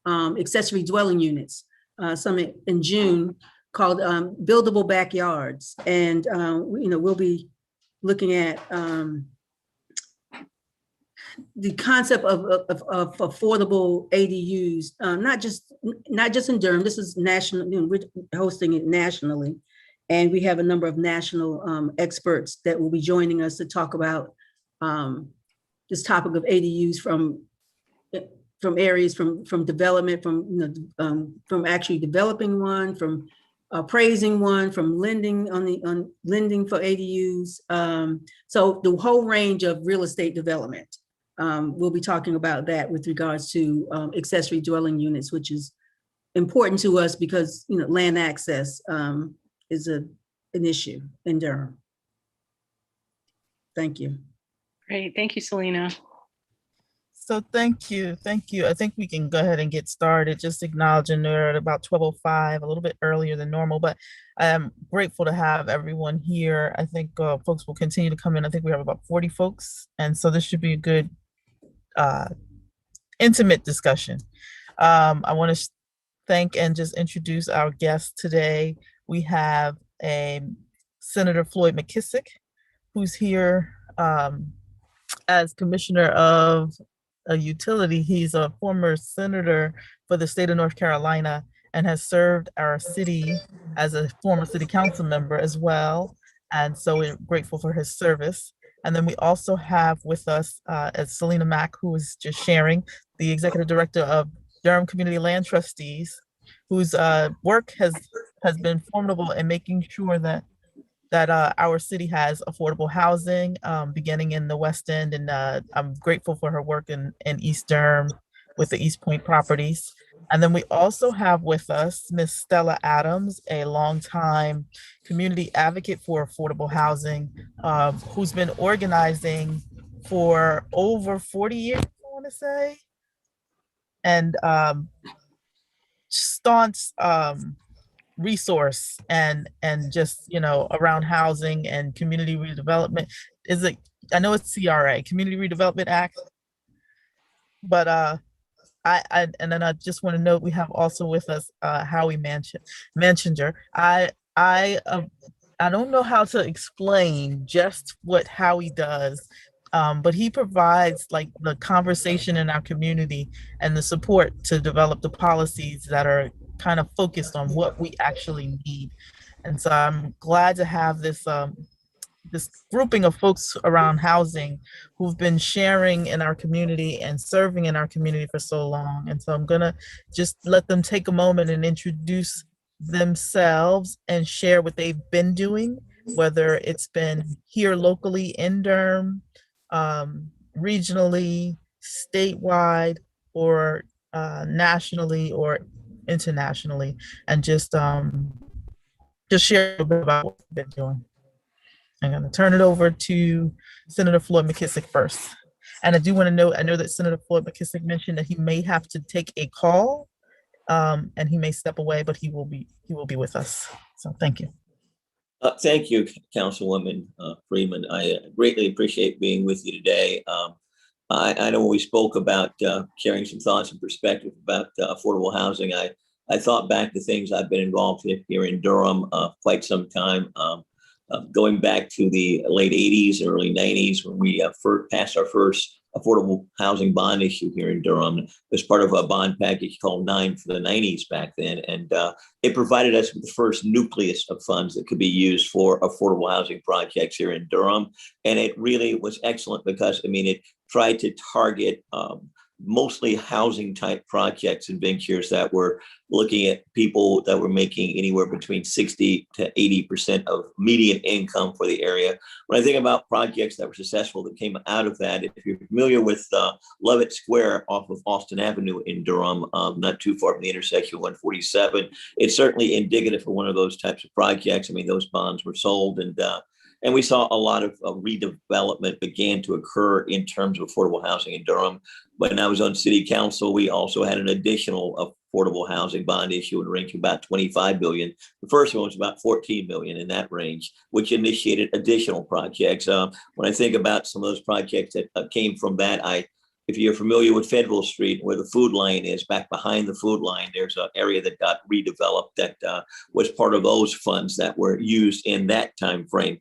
accessory dwelling units summit in June called Buildable Backyards. And, we'll be looking at the concept of affordable ADUs, not just in Durham. This is national. We're hosting it nationally, and we have a number of national experts that will be joining us to talk about this topic of ADUs from areas from development, from actually developing one, from appraising one, from lending on lending for ADUs. So the whole range of real estate development. We'll be talking about that with regards to accessory dwelling units, which is important to us because land access is an issue in Durham. Thank you. Great, thank you, Selena. So thank you. I think we can go ahead and get started. Just acknowledging they're at about 12:05, a little bit earlier than normal, but I am grateful to have everyone here. I think folks will continue to come in. I think we have about 40 folks, and so this should be a good intimate discussion. I want to thank and just introduce our guests today. We have Senator Floyd McKissick, who's here as Commissioner of a utility. He's a former senator for the state of North Carolina and has served our city as a former city council member as well. And so we're grateful for his service. And then we also have with us, as Selena Mack, who is just sharing, the executive director of Durham Community Land Trustees, whose work has been formidable in making sure that our city has affordable housing, beginning in the West End. And I'm grateful for her work in East Durham with the East Point properties. And then we also have with us Ms. Stella Adams, a longtime community advocate for affordable housing, who's been organizing for over 40 years, I want to say, and staunch resource and just around housing and community redevelopment. I know it's CRA, Community Redevelopment Act, but and then I just want to note we have also with us Howie Manchinger. I don't know how to explain just what Howie does, but he provides like the conversation in our community and the support to develop the policies that are kind of focused on what we actually need. And so I'm glad to have this grouping of folks around housing who've been sharing in our community and serving in our community for so long. And so I'm gonna just let them take a moment and introduce themselves and share what they've been doing, whether it's been here locally in Durham, regionally, statewide, or nationally or internationally, and just share a bit about what they've been doing. I'm going to turn it over to Senator Floyd McKissick first. And I do want to note, I know that Senator Floyd McKissick mentioned that he may have to take a call and he may step away, but he will be with us. So thank you. Thank you, Councilwoman Freeman. I greatly appreciate being with you today. I know when we spoke about sharing some thoughts and perspective about affordable housing, I thought back to things I've been involved in here in Durham quite some time. Going back to the late 80s and early 90s when we passed our first affordable housing bond issue here in Durham as part of a bond package called 9 for the 90s back then. And it provided us with the first nucleus of funds that could be used for affordable housing projects here in Durham. And it really was excellent because, it tried to target mostly housing type projects and ventures that were looking at people that were making anywhere between 60 to 80% of median income for the area. When I think about projects that were successful that came out of that, if you're familiar with Lovett Square off of Austin Avenue in Durham, not too far from the intersection of 147, it's certainly indicative of one of those types of projects. Those bonds were sold and we saw a lot of redevelopment began to occur in terms of affordable housing in Durham. When I was on city council, we also had an additional affordable housing bond issue in a range of about $25 billion. The first one was about $14 billion in that range, which initiated additional projects. When I think about some of those projects that came from that, if you're familiar with Federal Street, where the food line is, back behind the food line, there's an area that got redeveloped that was part of those funds that were used in that time frame.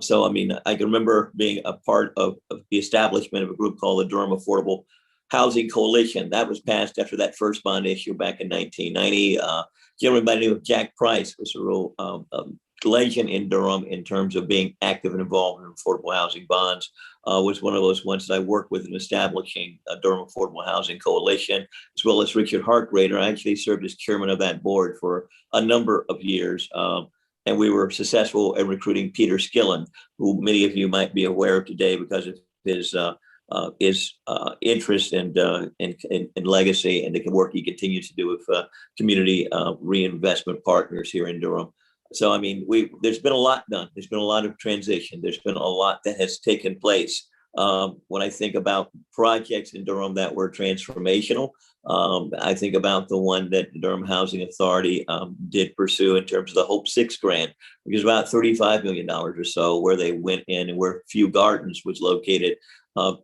So, I mean, I can remember being a part of the establishment of a group called the Durham Affordable Housing Coalition. That was passed after that first bond issue back in 1990. Gentleman by the name of Jack Price was a real legend in Durham in terms of being active and involved in affordable housing bonds. Was one of those ones that I worked with in establishing a Durham Affordable Housing Coalition, as well as Richard Harkrader. I actually served as chairman of that board for a number of years. And we were successful in recruiting Peter Skillen, who many of you might be aware of today because of his interest and legacy and the work he continues to do with community reinvestment partners here in Durham. So, I mean, there's been a lot done. There's been a lot of transition. There's been a lot that has taken place. When I think about projects in Durham that were transformational, I think about the one that the Durham Housing Authority did pursue in terms of the Hope 6 grant, which is about $35 million or so, where they went in and where Few Gardens was located.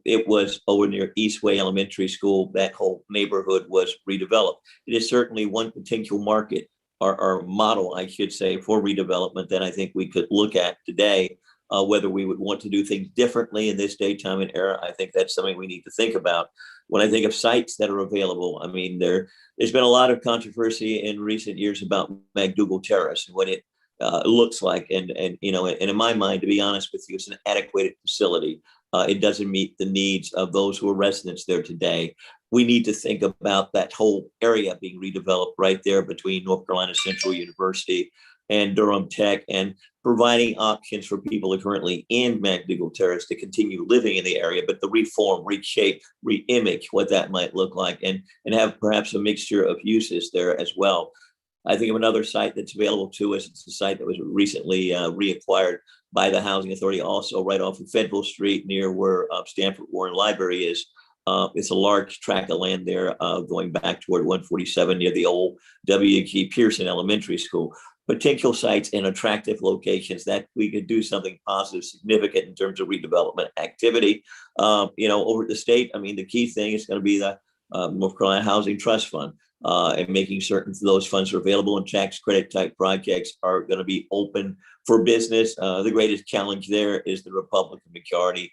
It was over near Eastway Elementary School. That whole neighborhood was redeveloped. It is certainly one potential market or model, I should say, for redevelopment that I think we could look at today. Whether we would want to do things differently in this day, time, and era, I think that's something we need to think about. When I think of sites that are available, I mean, there's been a lot of controversy in recent years about McDougal Terrace and what it looks like. And in my mind, to be honest with you, it's an adequate facility. It doesn't meet the needs of those who are residents there today. We need to think about that whole area being redeveloped right there between North Carolina Central University and Durham Tech, and providing options for people who are currently in McDougal Terrace to continue living in the area, but to reform, reshape, re-image what that might look like, and have perhaps a mixture of uses there as well. I think of another site that's available to us. It's a site that was recently reacquired by the Housing Authority, also right off of Federal Street near where Stanford Warren Library is. It's a large tract of land there going back toward 147 near the old W.G. Pearson Elementary School. Potential sites in attractive locations that we could do something positive, significant in terms of redevelopment activity. Over at the state, I mean, the key thing is going to be the North Carolina Housing Trust Fund and making certain those funds are available and tax credit type projects are going to be open for business. The greatest challenge there is the Republican majority.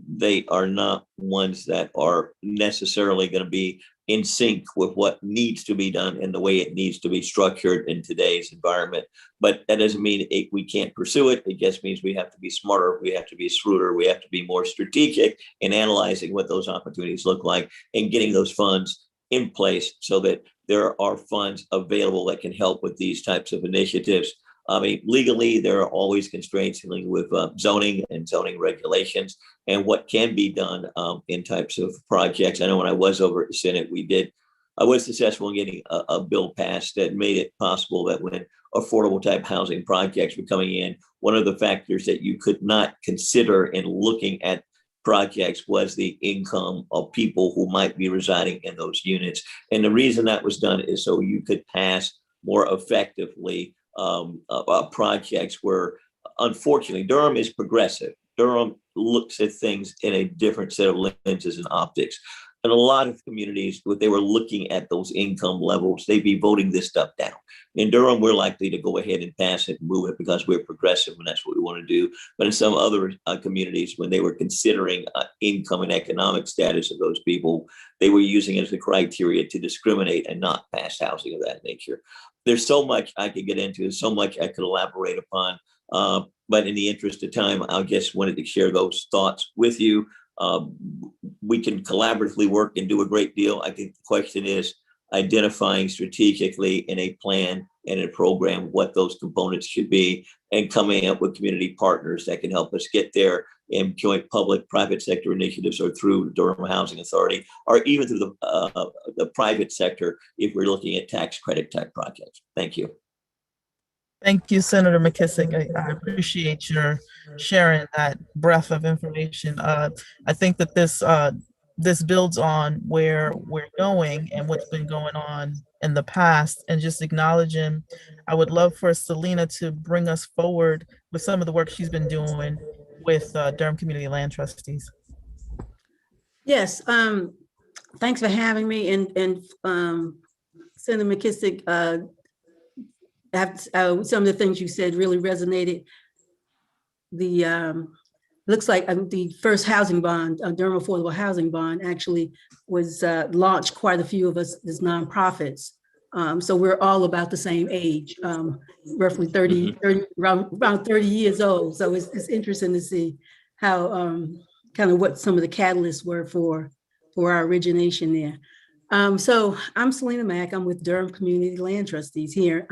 They are not ones that are necessarily going to be in sync with what needs to be done and the way it needs to be structured in today's environment. But that doesn't mean we can't pursue it. It just means we have to be smarter. We have to be shrewder. We have to be more strategic in analyzing what those opportunities look like and getting those funds in place so that there are funds available that can help with these types of initiatives. I mean, legally, there are always constraints dealing with zoning and zoning regulations and what can be done in types of projects. I know when I was over at the Senate, I was successful in getting a bill passed that made it possible that when affordable type housing projects were coming in, one of the factors that you could not consider in looking at projects was the income of people who might be residing in those units. And the reason that was done is so you could pass more effectively projects where, unfortunately, Durham is progressive. Durham looks at things in a different set of lenses and optics. And a lot of communities, when they were looking at those income levels, they'd be voting this stuff down. In Durham, we're likely to go ahead and pass it and move it because we're progressive and that's what we want to do. But in some other communities, when they were considering income and economic status of those people, they were using it as a criteria to discriminate and not pass housing of that nature. There's so much I could get into, there's so much I could elaborate upon. But in the interest of time, I just wanted to share those thoughts with you. We can collaboratively work and do a great deal. I think the question is identifying strategically in a plan and a program what those components should be and coming up with community partners that can help us get there in joint public-private sector initiatives or through the Durham Housing Authority or even through the private sector if we're looking at tax credit type projects. Thank you. Thank you, Senator McKissick. I appreciate your sharing that breadth of information. I think that this builds on where we're going and what's been going on in the past, and just acknowledging, I would love for Selena to bring us forward with some of the work she's been doing with Durham Community Land Trustees. Yes, thanks for having me, and Senator McKissick, some of the things you said really resonated. The looks like the first housing bond, Durham Affordable Housing Bond, actually was launched quite a few of us as nonprofits. So we're all about the same age, roughly 30, around 30 years old. So it's interesting to see how kind of what some of the catalysts were for our origination there. So I'm Selena Mack. I'm with Durham Community Land Trustees here.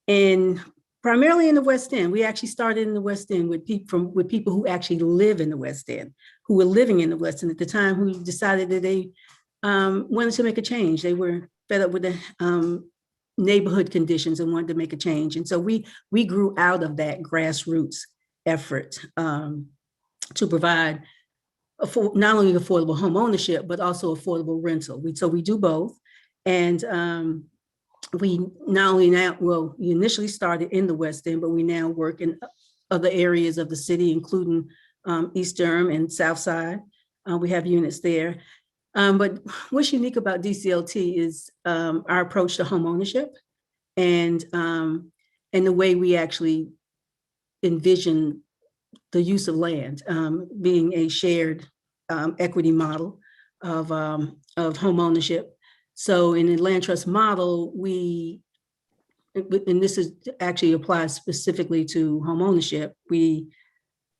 And primarily in the West End. We actually started in the West End with people who actually live in the West End, who were living in the West End at the time, who decided that they wanted to make a change. They were fed up with the neighborhood conditions and wanted to make a change. And so we grew out of that grassroots effort to provide not only affordable home ownership, but also affordable rental. So we do both. And we not only now, well, we initially started in the West End, but we now work in other areas of the city, including East Durham and South Side. We have units there. But what's unique about DCLT is our approach to home ownership and the way we actually envision the use of land, being a shared equity model of home ownership. So in the land trust model, and this is actually applies specifically to home ownership, when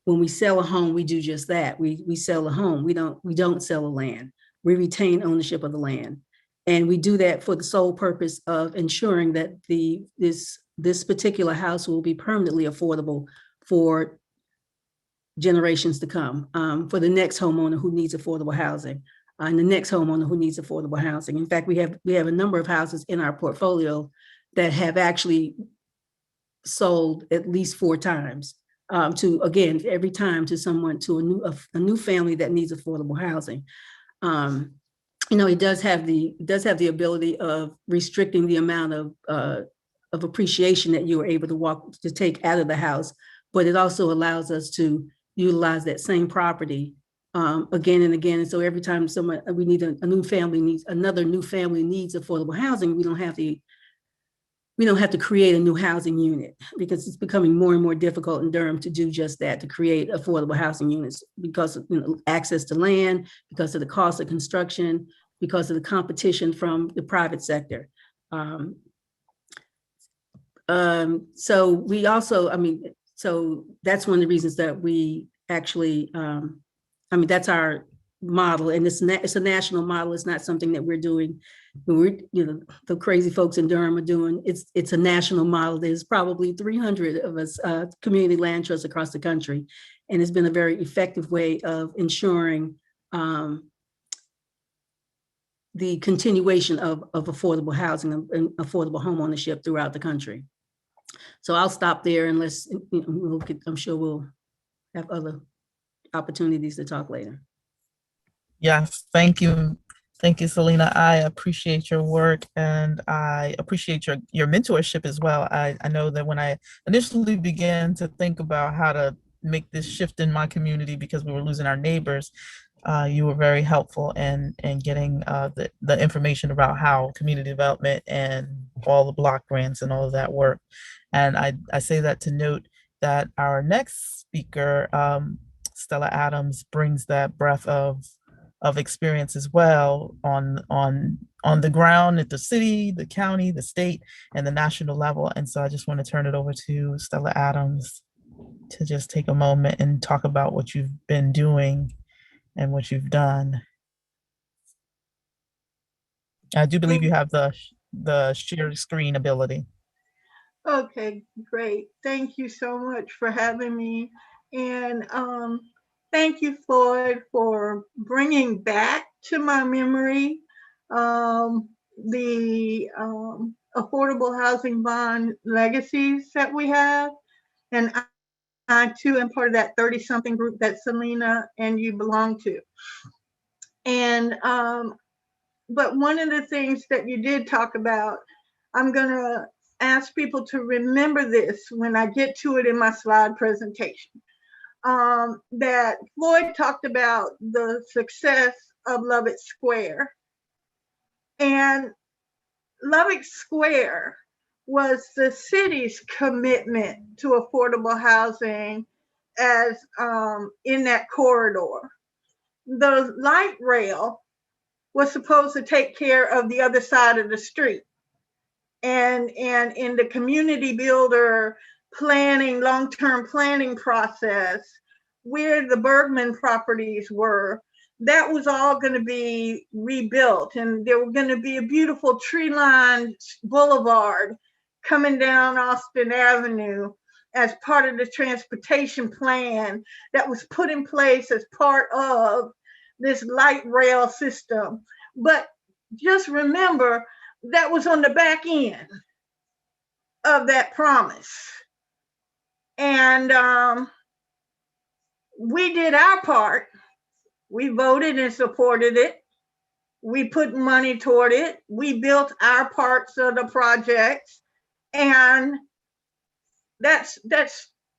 we sell a home, we do just that. We sell a home. We don't sell a land. We retain ownership of the land. And we do that for the sole purpose of ensuring that this particular house will be permanently affordable for generations to come, for the next homeowner who needs affordable housing. And the next homeowner who needs affordable housing. In fact, we have a number of houses in our portfolio that have actually sold at least 4 times every time to someone, to a new family that needs affordable housing. It does have the ability of restricting the amount of appreciation that you are able to take out of the house, but it also allows us to utilize that same property again and again. And so every time we need another new family needs affordable housing, we don't have to create a new housing unit, because it's becoming more and more difficult in Durham to do just that, to create affordable housing units, because of access to land, because of the cost of construction, because of the competition from the private sector. So we also, so that's one of the reasons that we actually, that's our model, and it's a national model. It's not something that we're doing. The crazy folks in Durham are doing. It's a national model. There's probably 300 of us community land trusts across the country, and it's been a very effective way of ensuring the continuation of affordable housing and affordable home ownership throughout the country. So I'll stop there unless I'm sure we'll have other opportunities to talk later. Yes, thank you. Thank you, Selena. I appreciate your work, and I appreciate your mentorship as well. I know that when I initially began to think about how to make this shift in my community, because we were losing our neighbors, you were very helpful in getting the information about how community development and all the block grants and all of that work. And I say that to note that our next speaker, Stella Adams, brings that breadth of experience as well on the ground at the city, the county, the state, and the national level. And so I just want to turn it over to Stella Adams to just take a moment and talk about what you've been doing and what you've done. I do believe you have the share screen ability. Okay, great. Thank you so much for having me. And thank you, Floyd, for bringing back to my memory the affordable housing bond legacies that we have. And I too am part of that 30-something group that Selena and you belong to. And but one of the things that you did talk about, I'm gonna ask people to remember this when I get to it in my slide presentation. that Floyd talked about the success of Lubbock Square. And Lubbock Square was the city's commitment to affordable housing as in that corridor. The light rail was supposed to take care of the other side of the street. And in the community builder planning, long-term planning process, where the Bergman properties were, that was all going to be rebuilt. And there were going to be a beautiful tree-lined boulevard coming down Austin Avenue as part of the transportation plan that was put in place as part of this light rail system. But just remember, that was on the back end of that promise. And we did our part. We voted and supported it. We put money toward it. We built our parts of the projects. And that's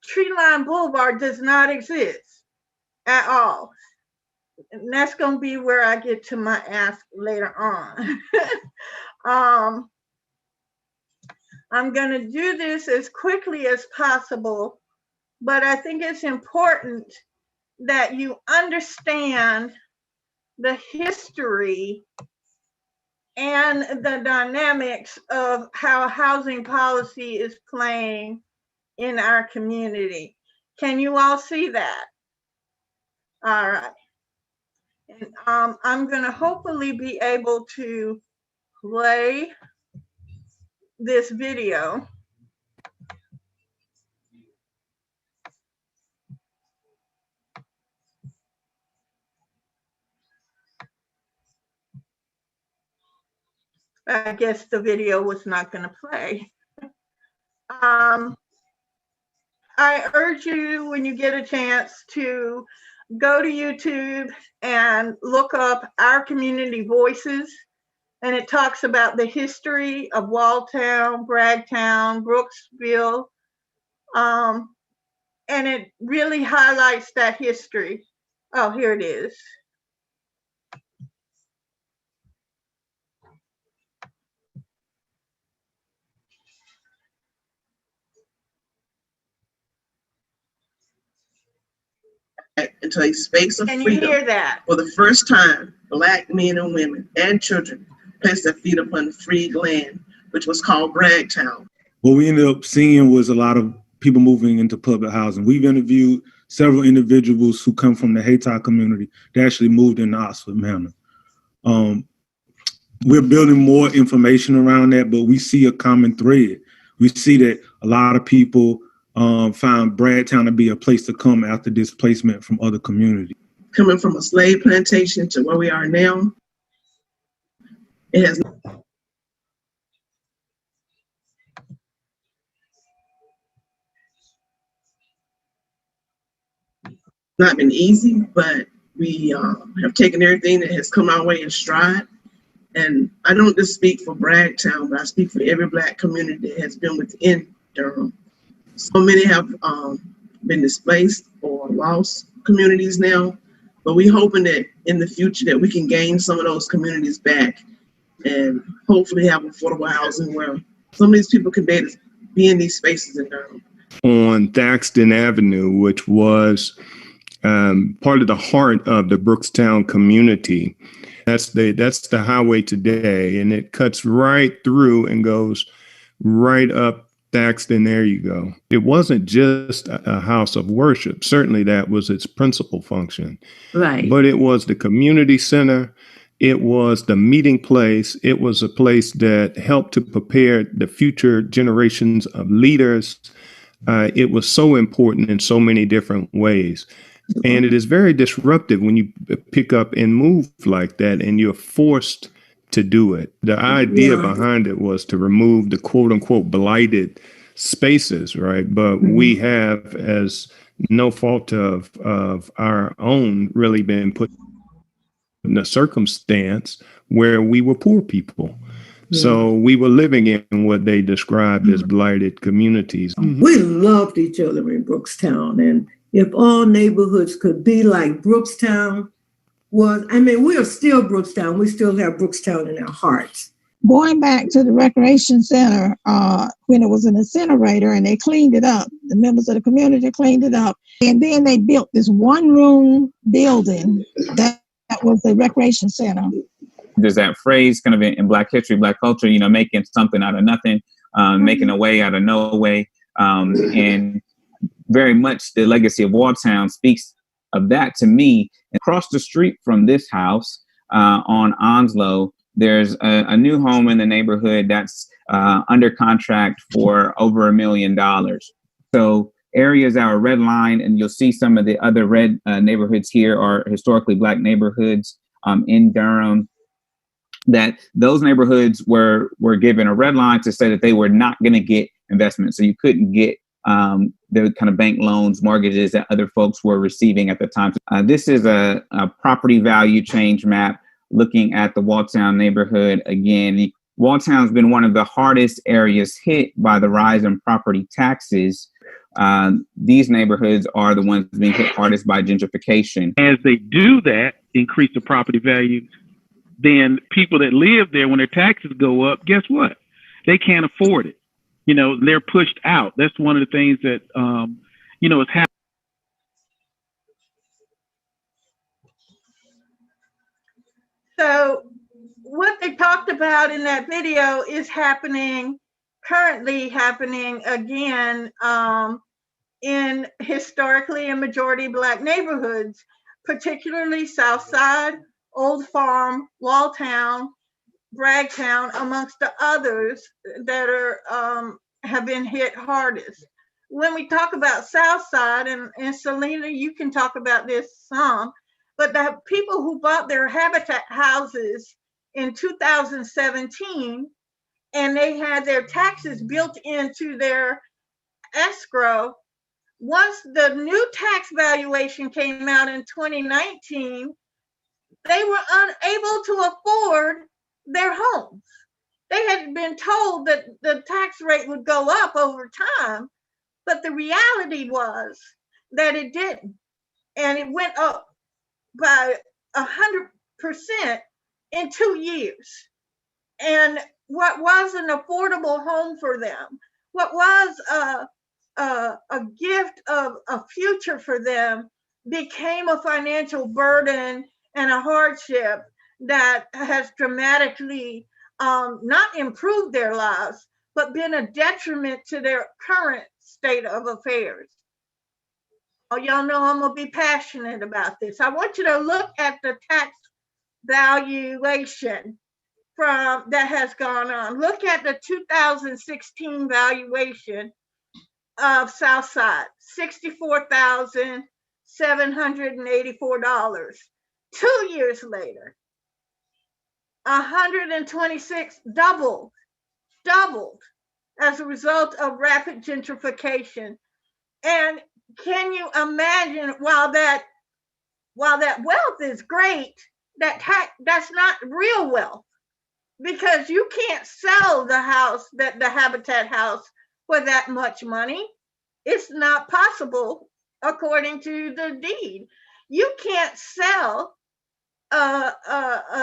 Tree Line Boulevard does not exist at all. And that's going to be where I get to my ask later on. I'm going to do this as quickly as possible, but I think it's important that you understand the history and the dynamics of how housing policy is playing in our community. Can you all see that? All right. And I'm going to hopefully be able to play this video. I guess the video was not going to play. I urge you, when you get a chance, to go to YouTube and look up Our Community Voices. And it talks about the history of Walltown, Bragtown, Brooksville. And it really highlights that history. Oh, here it is. Into a space of Can you freedom. hear that? For the first time, Black men and women and children placed their feet upon free land, which was called Bragtown. What we ended up seeing was a lot of people moving into public housing. We've interviewed several individuals who come from the Hayti community that actually moved into Oxford Manor. We're building more information around that, but we see a common thread. We see that a lot of people found Bragtown to be a place to come after displacement from other communities. Coming from a slave plantation to where we are now, it has not been easy, but we have taken everything that has come our way in stride. And I don't just speak for Bragtown, but I speak for every Black community that has been within Durham. So many have been displaced or lost communities now, but we're hoping that in the future that we can gain some of those communities back and hopefully have affordable housing where some of these people can be in these spaces in Durham. On Thaxton Avenue, which was part of the heart of the Brookstown community. That's the highway today, and it cuts right through and goes right up Thaxton. There you go. It wasn't just a house of worship. Certainly that was its principal function. Right. But it was the community center. It was the meeting place. It was a place that helped to prepare the future generations of leaders. It was so important in so many different ways. And it is very disruptive when you pick up and move like that and you're forced to do it. The idea behind it was to remove the quote unquote blighted spaces, right? But we have, as no fault of our own, really been put in a circumstance where we were poor people. So we were living in what they described as blighted communities. We loved each other in Brookstown, and if all neighborhoods could be like Brookstown was. I mean, we are still Brookstown. We still have Brookstown in our hearts. Going back to the recreation center, when it was an incinerator and they cleaned it up, the members of the community cleaned it up. And then they built this one-room building that was the recreation center. There's that phrase kind of in Black history, Black culture, you know, making something out of nothing, making a way out of no way. And very much the legacy of Walltown speaks of that to me. Across the street from this house on Onslow, there's a new home in the neighborhood that's under contract for over $1 million. So areas that are red line, and you'll see some of the other red neighborhoods here are historically Black neighborhoods in Durham. That those neighborhoods were given a red line to say that they were not going to get investment. So you couldn't get the kind of bank loans, mortgages that other folks were receiving at the time. This is a property value change map looking at the Walltown neighborhood. Again, Walltown's been one of the hardest areas hit by the rise in property taxes. These neighborhoods are the ones being hit hardest by gentrification. As they do that, increase the property value, then people that live there, when their taxes go up, guess what? They can't afford it. You know, they're pushed out. That's one of the things that, you know, is happening. So what they talked about in that video is currently happening again in historically and majority Black neighborhoods, particularly South Side, Old Farm, Walltown, Bragtown, amongst the others that are have been hit hardest. When we talk about South Side, and Selena, you can talk about this some, but the people who bought their Habitat houses in 2017, and they had their taxes built into their escrow, once the new tax valuation came out in 2019, they were unable to afford their homes. They had been told that the tax rate would go up over time, but the reality was that it didn't. And it went up by 100% in 2 years. And what was an affordable home for them, what was a gift of a future for them, became a financial burden and a hardship that has dramatically not improved their lives, but been a detriment to their current state of affairs. Oh, y'all know I'm gonna be passionate about this. I want you to look at the tax valuation that has gone on. Look at the 2016 valuation of Southside, $64,784. 2 years later, 126, doubled as a result of rapid gentrification. And can you imagine, while that wealth is great, that's not real wealth, because you can't sell the house, the Habitat house, for that much money. It's not possible according to the deed. You can't sell a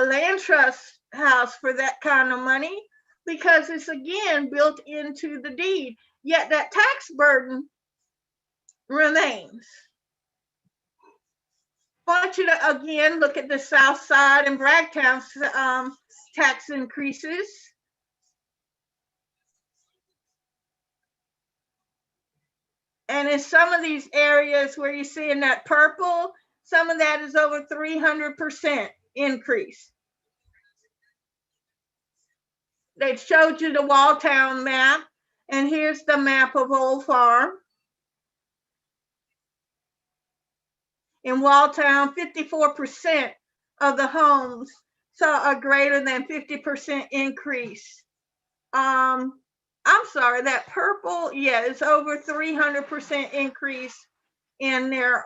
land trust house for that kind of money, because it's again built into the deed, yet that tax burden remains. I want you to again look at the South Side and Bragtown's tax increases. And in some of these areas where you see in that purple, some of that is over 300% increase. They showed you the Walltown map, and here's the map of Old Farm. In Walltown, 54% of the homes saw a greater than 50% increase. I'm sorry, that purple, yeah, it's over 300% increase in their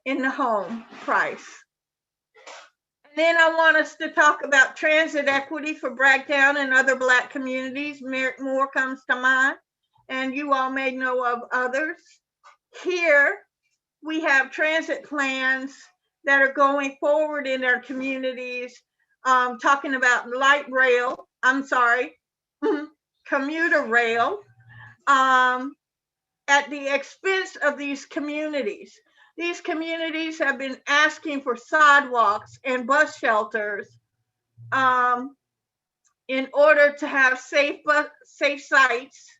in the home price. And then I want us to talk about transit equity for Bragtown and other Black communities. Merrick Moore comes to mind, and you all may know of others. Here we have transit plans that are going forward in our communities, talking about commuter rail, at the expense of these communities. These communities have been asking for sidewalks and bus shelters in order to have safe sites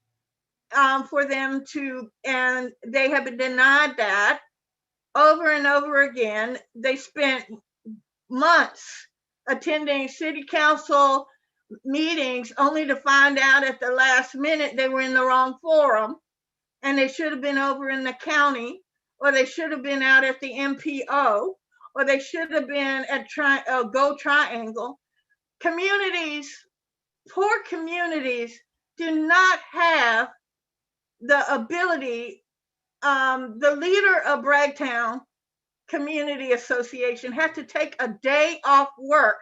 for them to, and they have been denied that over and over again. They spent months attending city council meetings only to find out at the last minute they were in the wrong forum, and they should have been over in the county, or they should have been out at the MPO, or they should have been at Go Triangle. Communities, poor communities, do not have the ability. The leader of Bragtown Community Association had to take a day off work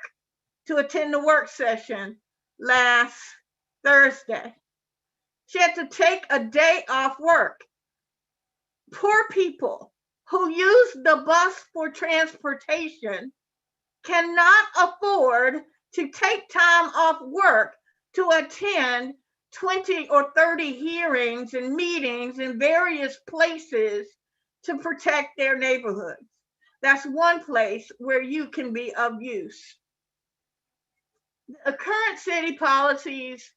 to attend the work session last Thursday. She had to take a day off work. Poor people who use the bus for transportation cannot afford to take time off work to attend 20 or 30 hearings and meetings in various places to protect their neighborhoods. That's one place where you can be of use. The current city policies,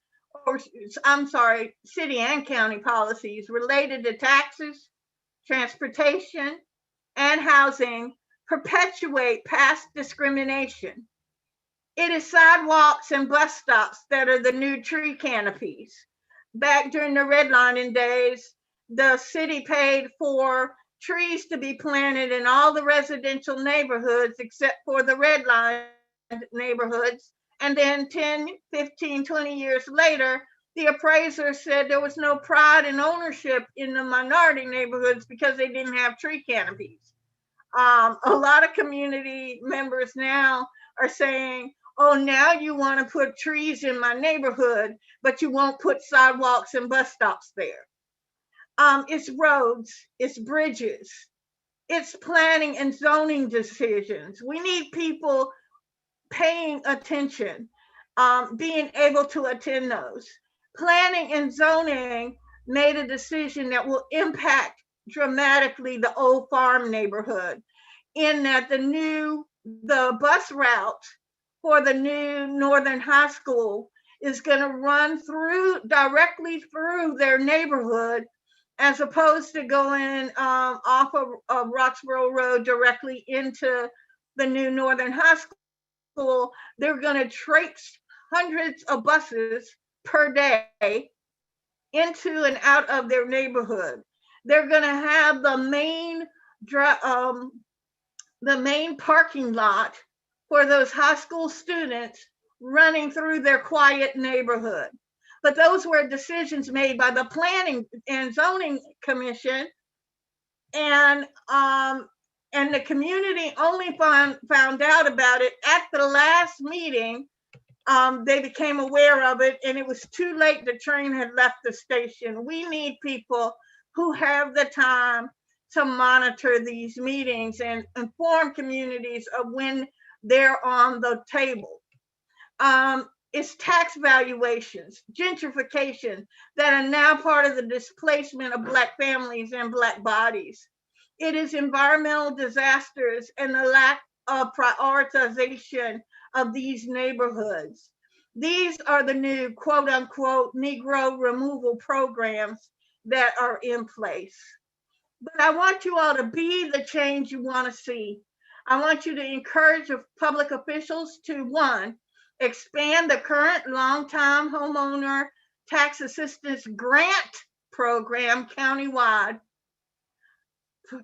city and county policies related to taxes, transportation, and housing perpetuate past discrimination. It is sidewalks and bus stops that are the new tree canopies. Back during the redlining days, the city paid for trees to be planted in all the residential neighborhoods except for the redlined neighborhoods. And then 10, 15, 20 years later, the appraiser said there was no pride in ownership in the minority neighborhoods because they didn't have tree canopies. A lot of community members now are saying, oh, now you want to put trees in my neighborhood, but you won't put sidewalks and bus stops there. It's roads, it's bridges, it's planning and zoning decisions. We need people paying attention, being able to attend those. Planning and zoning made a decision that will impact dramatically the old farm neighborhood, in that the bus route for the new Northern High School is going to run directly through their neighborhood, as opposed to going off of Roxborough Road directly into the new Northern High School. They're going to traipse hundreds of buses per day into and out of their neighborhood. They're going to have the main parking lot for those high school students running through their quiet neighborhood. But those were decisions made by the Planning and Zoning Commission, and the community only found out about it at the last meeting. They became aware of it, and it was too late. The train had left the station. We need people who have the time to monitor these meetings and inform communities of when they're on the table. It's tax valuations, gentrification that are now part of the displacement of Black families and Black bodies. It is environmental disasters and the lack of prioritization of these neighborhoods. These are the new quote unquote Negro removal programs that are in place. But I want you all to be the change you want to see. I want you to encourage public officials to, one, expand the current long-time homeowner tax assistance grant program countywide.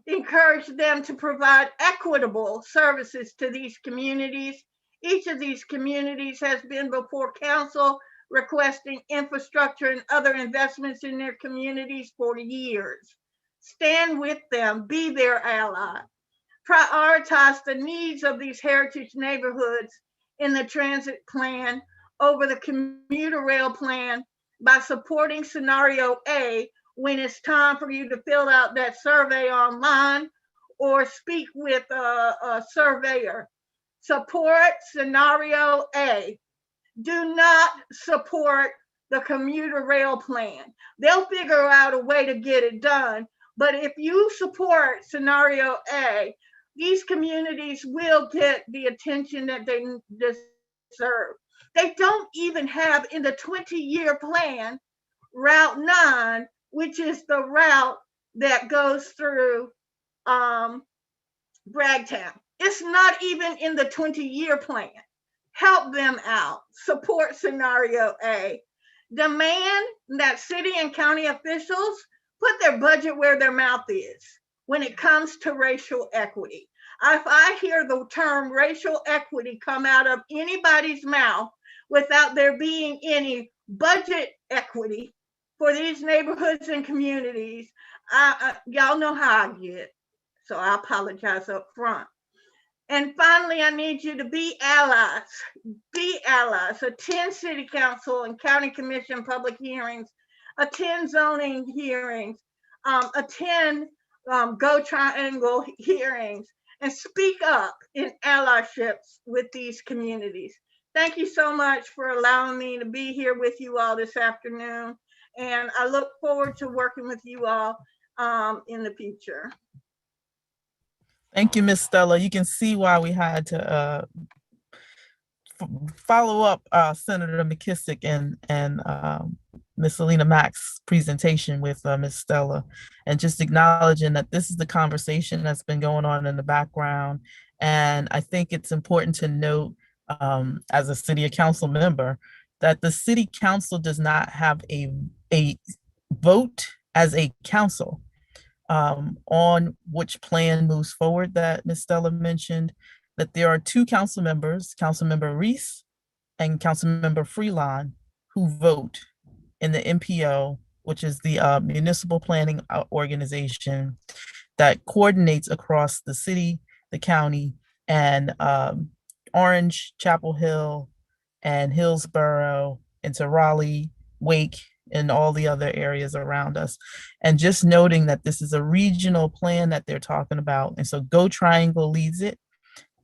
Encourage them to provide equitable services to these communities. Each of these communities has been before council requesting infrastructure and other investments in their communities for years. Stand with them, be their ally. Prioritize the needs of these heritage neighborhoods in the transit plan over the commuter rail plan by supporting scenario A when it's time for you to fill out that survey online or speak with a surveyor. Support scenario A. Do not support the commuter rail plan. They'll figure out a way to get it done. But if you support scenario A, these communities will get the attention that they deserve. They don't even have in the 20-year plan Route 9, which is the route that goes through Bragtown. It's not even in the 20-year plan. Help them out. Support scenario A. Demand that city and county officials put their budget where their mouth is when it comes to racial equity. If I hear the term racial equity come out of anybody's mouth without there being any budget equity for these neighborhoods and communities, y'all know how I get. So I apologize up front. And finally, I need you to be allies. Be allies. Attend city council and county commission public hearings. Attend zoning hearings. Attend Go Triangle hearings. And speak up in allyships with these communities. Thank you so much for allowing me to be here with you all this afternoon. And I look forward to working with you all in the future. Thank you, Ms. Stella. You can see why we had to follow up Senator McKissick and Ms. Selena Mack's presentation with Ms. Stella, and just acknowledging that this is the conversation that's been going on in the background. And I think it's important to note, as a city council member, that the city council does not have a vote as a council on which plan moves forward that Ms. Stella mentioned, that there are two council members, Councilmember Reese and Councilmember Freelon, who vote in the MPO, which is the municipal planning organization that coordinates across the city, the county, and Orange, Chapel Hill, and Hillsborough, into Raleigh, Wake, and all the other areas around us. And just noting that this is a regional plan that they're talking about. And so Go Triangle leads it,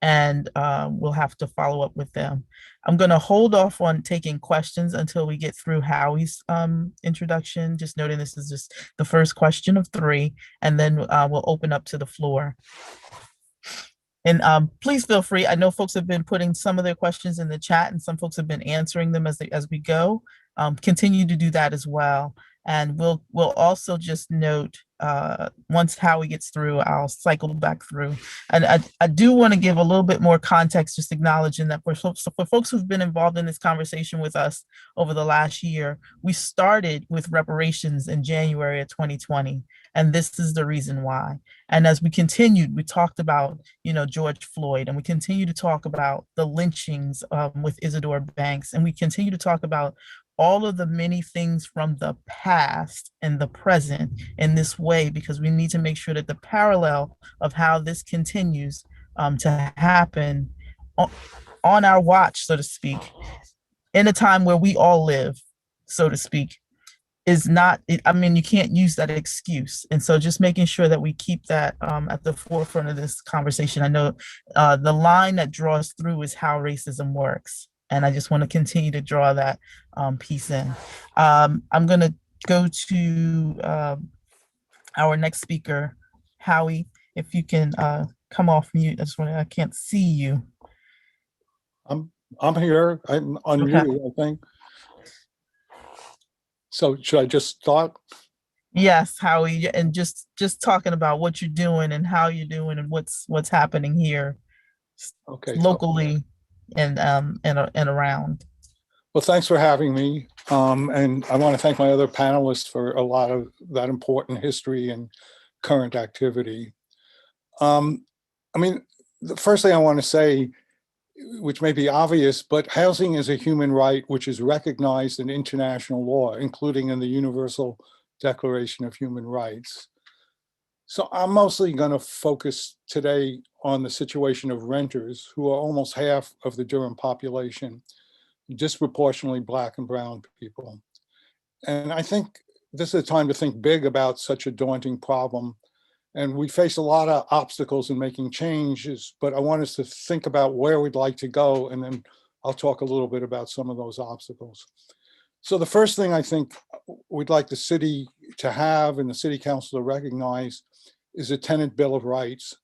and we'll have to follow up with them. I'm gonna hold off on taking questions until we get through Howie's introduction, just noting this is just the first question of 3, and then we'll open up to the floor. And please feel free. I know folks have been putting some of their questions in the chat, and some folks have been answering them as we go. Continue to do that as well. And we'll also just note, once Howie gets through, I'll cycle back through. And I do want to give a little bit more context, just acknowledging that for folks who've been involved in this conversation with us over the last year, we started with reparations in January of 2020. And this is the reason why. And as we continued, we talked about, George Floyd, and we continue to talk about the lynchings with Isidore Banks. And we continue to talk about all of the many things from the past and the present in this way, because we need to make sure that the parallel of how this continues to happen on our watch, so to speak, in a time where we all live, so to speak, is not, you can't use that excuse. And so just making sure that we keep that at the forefront of this conversation. I know the line that draws through is how racism works. And I just want to continue to draw that piece in. I'm going to go to our next speaker, Howie, if you can come off mute. I can't see you. I'm here. I'm unmuted, okay. I think. So should I just start? Yes, Howie, and just talking about what you're doing and how you're doing and what's happening here, locally and around. Well, thanks for having me, and I want to thank my other panelists for a lot of that important history and current activity. The first thing I want to say, which may be obvious, but housing is a human right which is recognized in international law, including in the Universal Declaration of Human Rights. So I'm mostly going to focus today on the situation of renters, who are almost half of the Durham population, disproportionately Black and brown people. And I think this is a time to think big about such a daunting problem And we face a lot of obstacles in making changes, but I want us to think about where we'd like to go, and then I'll talk a little bit about some of those obstacles. So the first thing I think we'd like the city to have and the city council to recognize is a tenant bill of rights.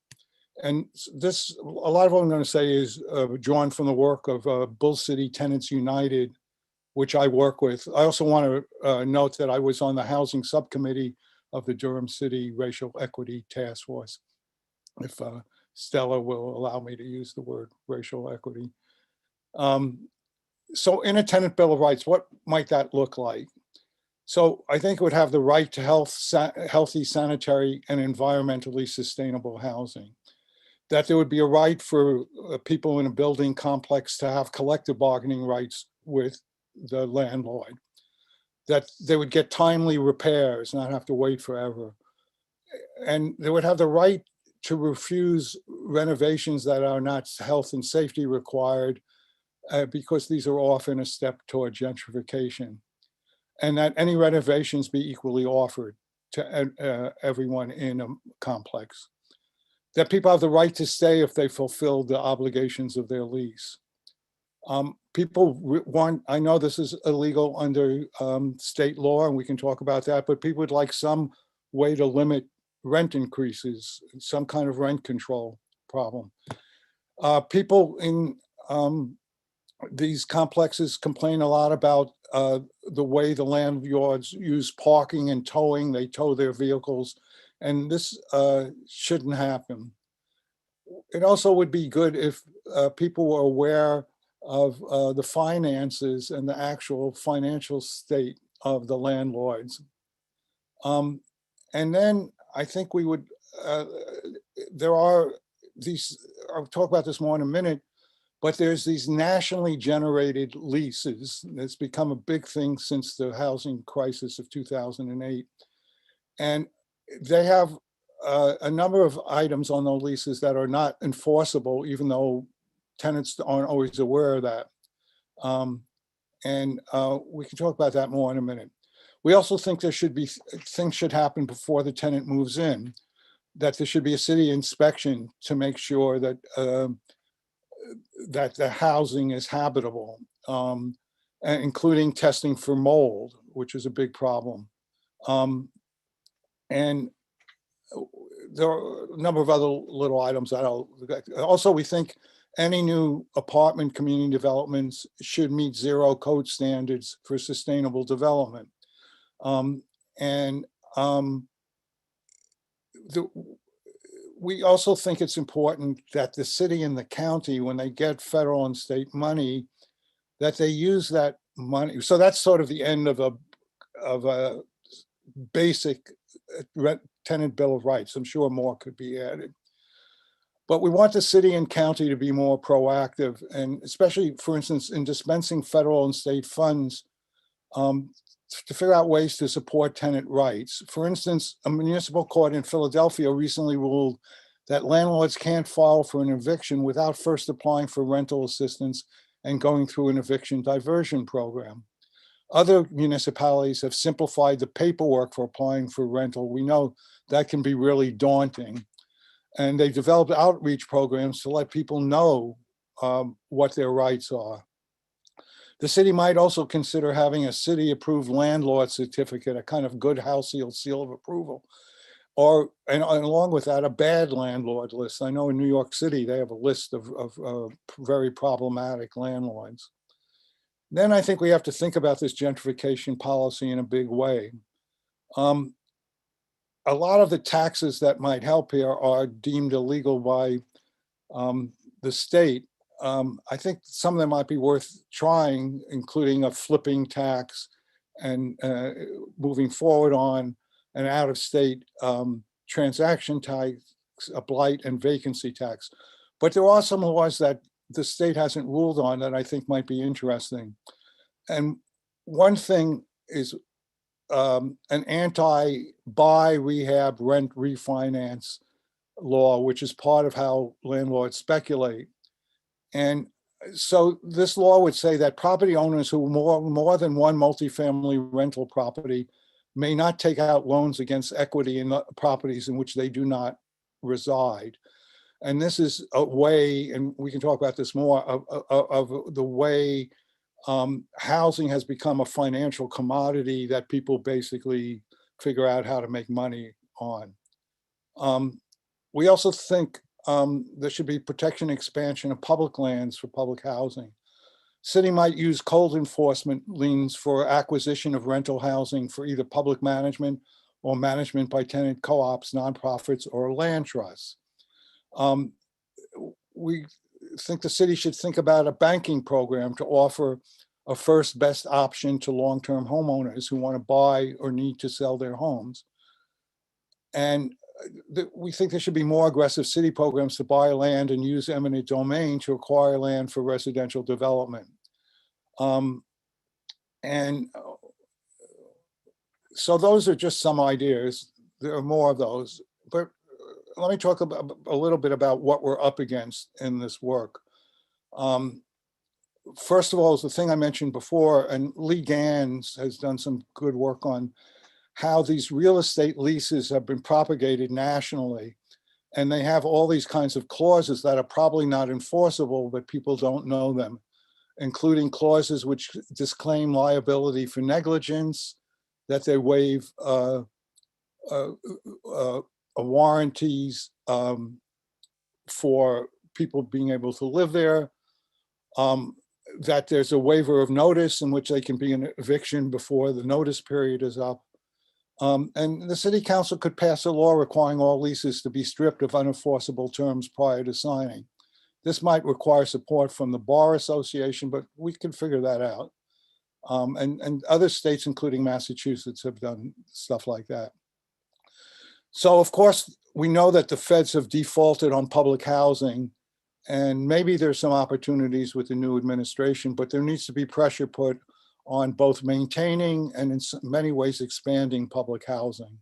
And this, a lot of what I'm going to say is drawn from the work of Bull City Tenants United, which I work with. I also want to note that I was on the housing subcommittee of the Durham City Racial Equity Task Force, if Stella will allow me to use the word racial equity. So in a tenant bill of rights, what might that look like? So I think it would have the right to healthy, sanitary, and environmentally sustainable housing. That there would be a right for people in a building complex to have collective bargaining rights with the landlord. That they would get timely repairs, not have to wait forever. And they would have the right to refuse renovations that are not health and safety required, because these are often a step toward gentrification. And that any renovations be equally offered to everyone in a complex. That people have the right to stay if they fulfill the obligations of their lease. People want, I know this is illegal under state law, and we can talk about that, but people would like some way to limit rent increases, some kind of rent control problem. People in these complexes complain a lot about the way the landlords use parking and towing. They tow their vehicles, and this shouldn't happen. It also would be good if people were aware of the finances and the actual financial state of the landlords. And then I think we would, there are these, I'll talk about this more in a minute, but there's these nationally generated leases. It's become a big thing since the housing crisis of 2008. And they have a number of items on those leases that are not enforceable, even though tenants aren't always aware of that. We can talk about that more in a minute. We also think there should be, things should happen before the tenant moves in, that there should be a city inspection to make sure that that the housing is habitable, including testing for mold, which is a big problem. And there are a number of other little items that also, we think any new apartment community developments should meet zero code standards for sustainable development. We also think it's important that the city and the county, when they get federal and state money, that they use that money. So that's sort of the end of a basic tenant bill of rights. I'm sure more could be added. But we want the city and county to be more proactive, and especially, for instance, in dispensing federal and state funds, to figure out ways to support tenant rights. For instance, a municipal court in Philadelphia recently ruled that landlords can't file for an eviction without first applying for rental assistance and going through an eviction diversion program. Other municipalities have simplified the paperwork for applying for rental. We know that can be really daunting. And they've developed outreach programs to let people know what their rights are. The city might also consider having a city-approved landlord certificate, a kind of good house seal of approval, and along with that, a bad landlord list. I know in New York City, they have a list of very problematic landlords. Then I think we have to think about this gentrification policy in a big way. A lot of the taxes that might help here are deemed illegal by the state. I think some of them might be worth trying, including a flipping tax and moving forward on an out-of-state transaction tax, a blight and vacancy tax. But there are some laws that the state hasn't ruled on that I think might be interesting. And one thing is an anti-buy, rehab, rent refinance law, which is part of how landlords speculate. And so this law would say that property owners who more than one multifamily rental property may not take out loans against equity in the properties in which they do not reside. And this is a way, and we can talk about this more, of the way housing has become a financial commodity that people basically figure out how to make money on. We also think there should be protection expansion of public lands for public housing. City might use code enforcement liens for acquisition of rental housing for either public management or management by tenant co-ops, nonprofits, or land trusts. We think the city should think about a banking program to offer a first best option to long-term homeowners who want to buy or need to sell their homes. And we think there should be more aggressive city programs to buy land and use eminent domain to acquire land for residential development. So those are just some ideas. There are more of those, but let me talk about a little bit about what we're up against in this work. First of all, is the thing I mentioned before, and Lee Gans has done some good work on how these real estate leases have been propagated nationally. And they have all these kinds of clauses that are probably not enforceable, but people don't know them, including clauses which disclaim liability for negligence, that they waive warranties for people being able to live there, that there's a waiver of notice in which they can be an eviction before the notice period is up. And the city council could pass a law requiring all leases to be stripped of unenforceable terms prior to signing. This might require support from the Bar Association, but we can figure that out. And other states, including Massachusetts, have done stuff like that. So, of course, we know that the feds have defaulted on public housing, and maybe there's some opportunities with the new administration, but there needs to be pressure put on both maintaining and in many ways expanding public housing.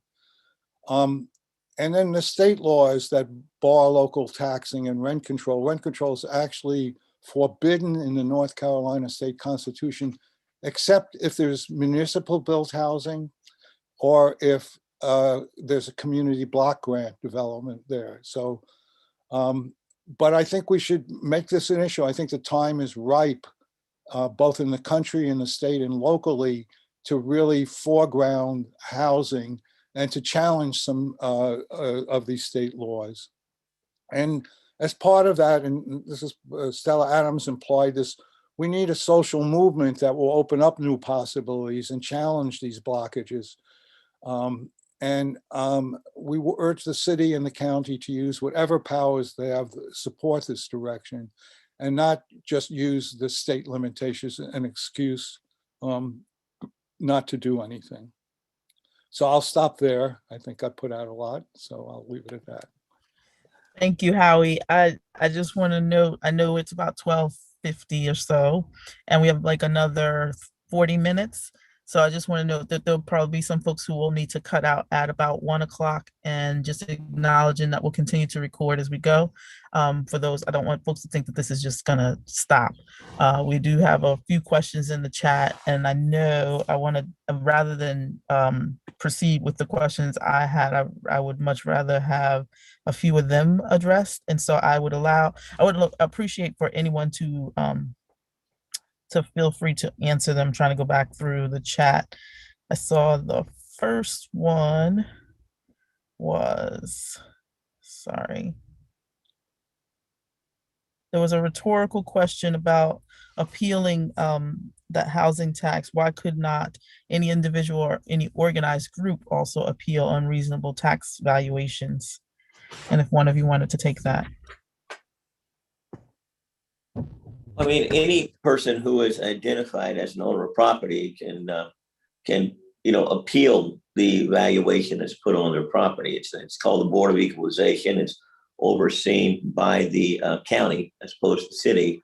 And then the state laws that bar local taxing and rent control. Rent control is actually forbidden in the North Carolina state constitution, except if there's municipal built housing or if there's a community block grant development there. So, but I think we should make this an issue. I think the time is ripe, both in the country and the state and locally, to really foreground housing and to challenge some of these state laws. And as part of that, and this is Stella Adams implied this, we need a social movement that will open up new possibilities and challenge these blockages. We will urge the city and the county to use whatever powers they have to support this direction and not just use the state limitations as an excuse not to do anything. So I'll stop there. I think I put out a lot, so I'll leave it at that. Thank you, Howie. I just want to note, I know it's about 12:50 or so, and we have like another 40 minutes. So I just want to note that there'll probably be some folks who will need to cut out at about 1 o'clock, and just acknowledging that we'll continue to record as we go. For those, I don't want folks to think that this is just gonna stop. We do have a few questions in the chat, and I know I want to, rather than proceed with the questions I had, I would much rather have a few of them addressed. And so I would appreciate for anyone to feel free to answer them. I'm trying to go back through the chat. I saw the first one was, sorry. There was a rhetorical question about appealing that housing tax. Why could not any individual or any organized group also appeal unreasonable tax valuations? And if one of you wanted to take that. I mean, any person who is identified as an owner of property can appeal the valuation that's put on their property. It's called the Board of Equalization. It's overseen by the county as opposed to the city.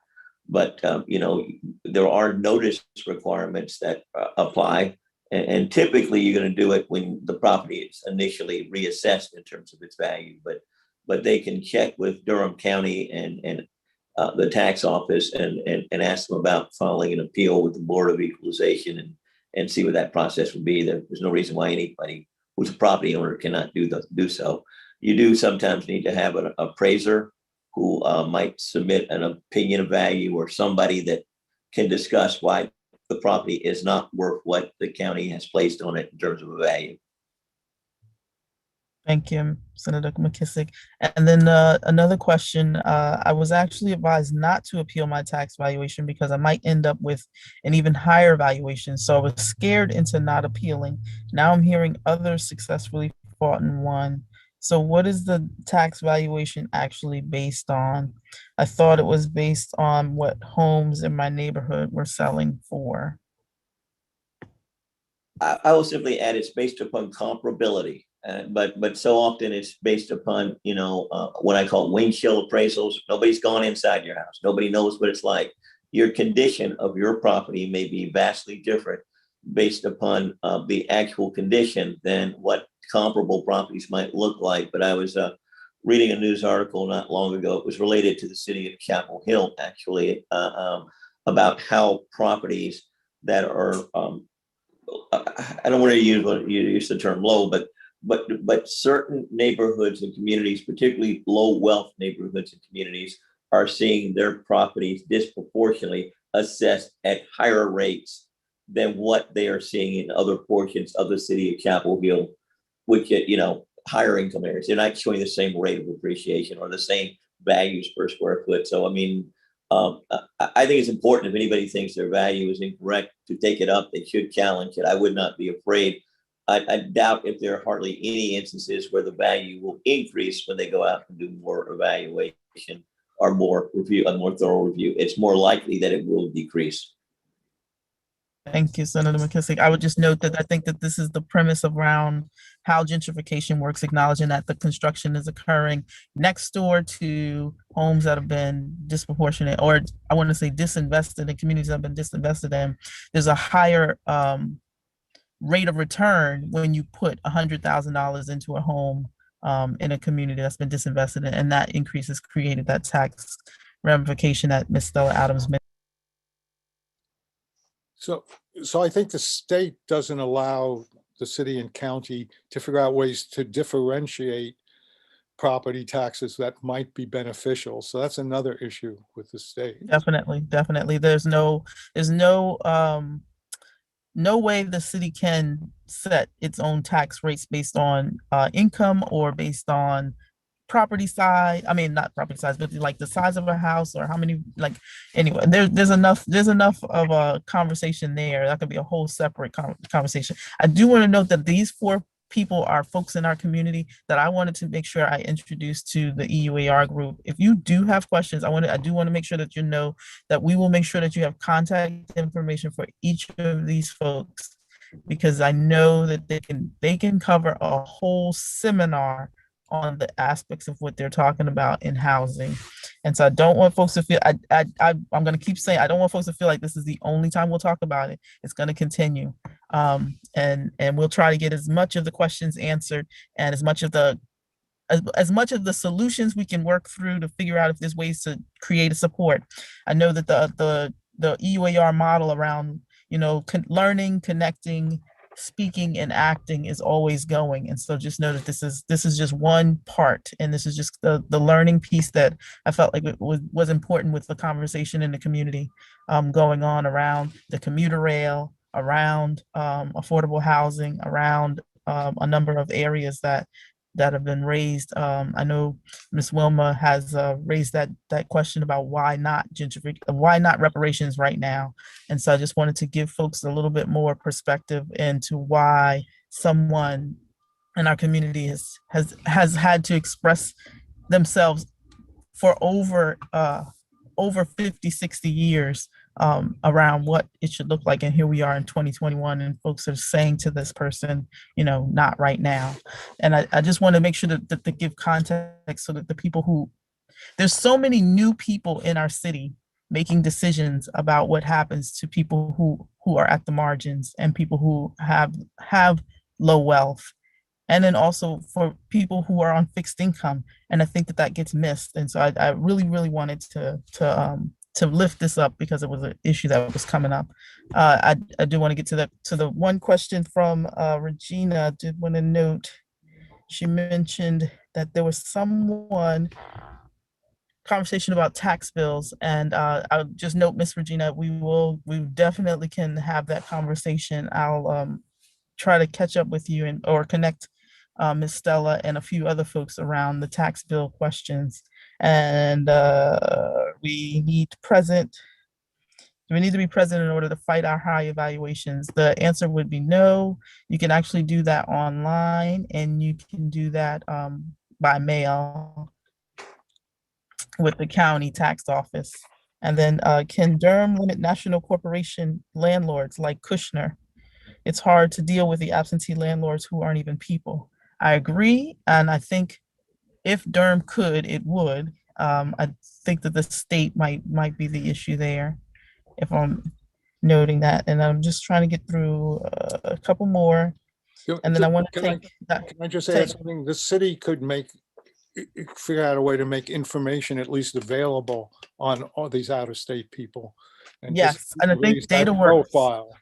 But there are notice requirements that apply, and typically you're going to do it when the property is initially reassessed in terms of its value. But they can check with Durham County and the tax office and ask them about filing an appeal with the Board of Equalization and see what that process would be. There's no reason why anybody who's a property owner cannot do so. You do sometimes need to have an appraiser who might submit an opinion of value, or somebody that can discuss why the property is not worth what the county has placed on it in terms of a value. Thank you, Senator McKissick. And then another question, I was actually advised not to appeal my tax valuation because I might end up with an even higher valuation. So I was scared into not appealing. Now I'm hearing others successfully fought and won. So what is the tax valuation actually based on? I thought it was based on what homes in my neighborhood were selling for. I will simply add it's based upon comparability, but so often it's based upon, what I call windshield appraisals. Nobody's gone inside your house. Nobody knows what it's like. Your condition of your property may be vastly different based upon the actual condition than what comparable properties might look like. But I was reading a news article not long ago. It was related to the city of Chapel Hill, actually, about how properties that are I don't want to use the term low, but certain neighborhoods and communities, particularly low wealth neighborhoods and communities, are seeing their properties disproportionately assessed at higher rates than what they are seeing in other portions of the city of Chapel Hill, which higher income areas. They're not showing the same rate of appreciation or the same values per square foot. So I think it's important, if anybody thinks their value is incorrect, to take it up. They should challenge it. I would not be afraid. I doubt if there are hardly any instances where the value will increase when they go out and do more evaluation or more review, a more thorough review. It's more likely that it will decrease. Thank you, Senator McKissick. I would just note that I think that this is the premise around how gentrification works, acknowledging that the construction is occurring next door to homes that have been disproportionate, or I want to say disinvested, in communities that have been disinvested in. There's a higher rate of return when you put $100,000 into a home in a community that's been disinvested in, and that increase has created that tax ramification that Ms. Stella Adams mentioned. So I think the state doesn't allow the city and county to figure out ways to differentiate property taxes that might be beneficial. So that's another issue with the state. Definitely. There's no way the city can set its own tax rates based on income or based on property size. I mean, not property size, but like the size of a house or how many, like, anyway, there's enough of a conversation there. That could be a whole separate conversation. I do want to note that these 4 people are folks in our community that I wanted to make sure I introduced to the EUAR group. If you do have questions, I do want to make sure that you know that we will make sure that you have contact information for each of these folks, because I know that they can cover a whole seminar on the aspects of what they're talking about in housing. And so I don't want folks to feel, I'm going to keep saying, I don't want folks to feel like this is the only time we'll talk about it. It's going to continue. And we'll try to get as much of the questions answered and as much of the solutions we can work through to figure out if there's ways to create a support. I know that the EUAR model around, learning, connecting, speaking and acting is always going. And so just know that this is just one part, and this is just the learning piece that I felt like it was important with the conversation in the community going on around the commuter rail, around affordable housing, around a number of areas that have been raised. I know Ms. Wilma has raised that question about why not why not reparations right now. And so I just wanted to give folks a little bit more perspective into why someone in our community has had to express themselves for over 50, 60 years around what it should look like. And here we are in 2021, and folks are saying to this person, not right now. And I just want to make sure that they give context so that the people there's so many new people in our city making decisions about what happens to people who are at the margins and people who have low wealth. And then also for people who are on fixed income. And I think that gets missed. And so I really, really wanted to to lift this up because it was an issue that was coming up. I do want to get to the one question from Regina. I did want to note, she mentioned that there was conversation about tax bills, and I'll just note, Miss Regina, we definitely can have that conversation. I'll try to catch up with you or connect Ms. Stella and a few other folks around the tax bill questions. And we need to be present in order to fight our high evaluations? The answer would be no. You can actually do that online, and you can do that by mail with the county tax office. And then can Durham limit national corporation landlords like Kushner? It's hard to deal with the absentee landlords who aren't even people. I agree, and I think if Durham could, it would. I think that the state might be the issue there, if I'm noting that. And I'm just trying to get through a couple more, and then I want to take that. Can I just add something? The city could figure out a way to make information at least available on all these out-of-state people. And yes, and I think DataWorks. Profile.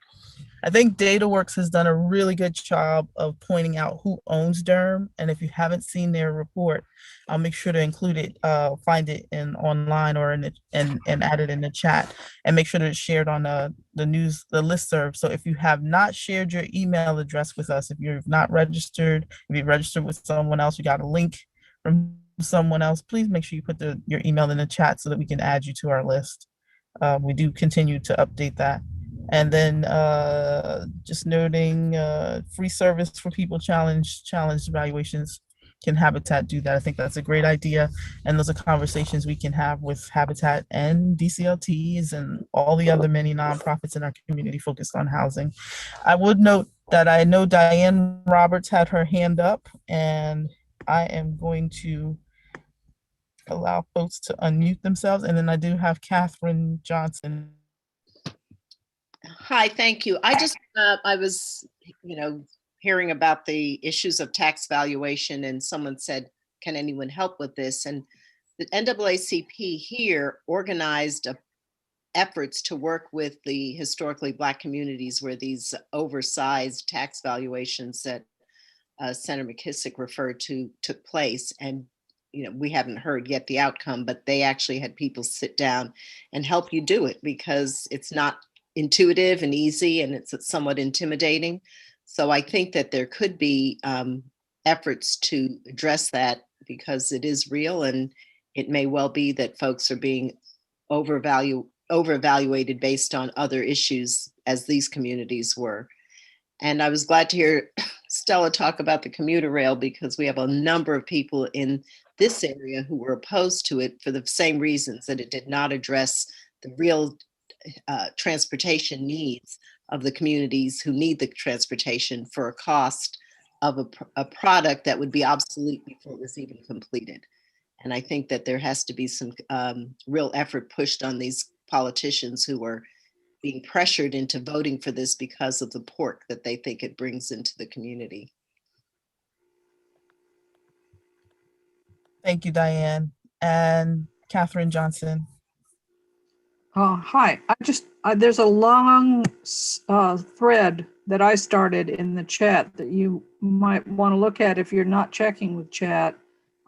I think DataWorks has done a really good job of pointing out who owns Durham. And if you haven't seen their report, I'll make sure to include it, find it online or and add it in the chat, and make sure that it's shared on the listserv. So if you have not shared your email address with us, if you've not registered, if you've registered with someone else, you got a link from someone else, please make sure you put your email in the chat so that we can add you to our list. We do continue to update that. And then just noting free service for people challenged evaluations. Can Habitat do that? I think that's a great idea. And those are conversations we can have with Habitat and DCLTs and all the other many nonprofits in our community focused on housing. I would note that I know Diane Roberts had her hand up, and I am going to allow folks to unmute themselves. And then I do have Catherine Johnson. Hi, thank you. I was, hearing about the issues of tax valuation, and someone said, can anyone help with this? And the NAACP here organized efforts to work with the historically Black communities where these oversized tax valuations that Senator McKissick referred to took place. And we haven't heard yet the outcome, but they actually had people sit down and help you do it, because it's not intuitive and easy, and it's somewhat intimidating. So I think that there could be efforts to address that, because it is real, and it may well be that folks are being over-evaluated based on other issues, as these communities were. And I was glad to hear Stella talk about the commuter rail, because we have a number of people in this area who were opposed to it for the same reasons, that it did not address the real transportation needs of the communities who need the transportation for a cost of a product that would be obsolete before it was even completed. And I think that there has to be some real effort pushed on these politicians who are being pressured into voting for this because of the pork that they think it brings into the community. Thank you, Diane. And Catherine Johnson. Hi, there's a long thread that I started in the chat that you might want to look at if you're not checking with chat,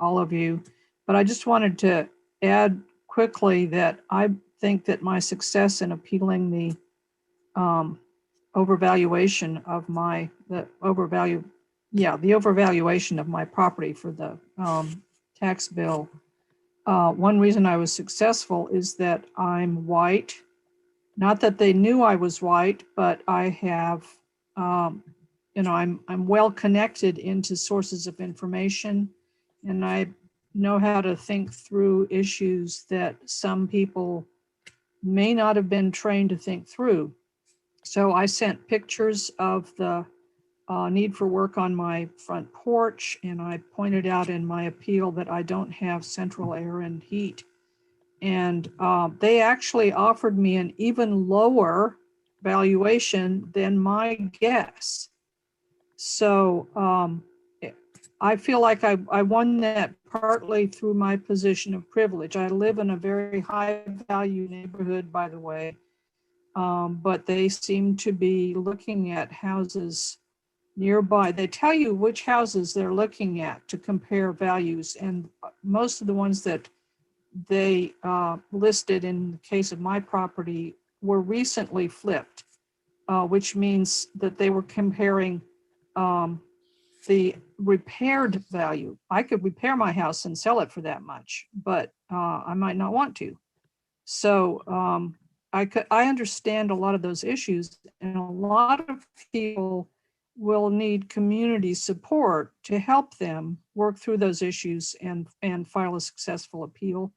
all of you. But I just wanted to add quickly that I think that my success in appealing the overvaluation of my property for the tax bill. One reason I was successful is that I'm white. Not that they knew I was white, but I have, I'm well connected into sources of information, and I know how to think through issues that some people may not have been trained to think through. So I sent pictures of the need for work on my front porch, and I pointed out in my appeal that I don't have central air and heat. And they actually offered me an even lower valuation than my guess. So I feel like I won that partly through my position of privilege. I live in a very high value neighborhood, by the way, but they seem to be looking at houses nearby. They tell you which houses they're looking at to compare values, and most of the ones that they listed in the case of my property were recently flipped, which means that they were comparing the repaired value. I could repair my house and sell it for that much, but I might not want to. So I understand a lot of those issues, and a lot of people will need community support to help them work through those issues and file a successful appeal.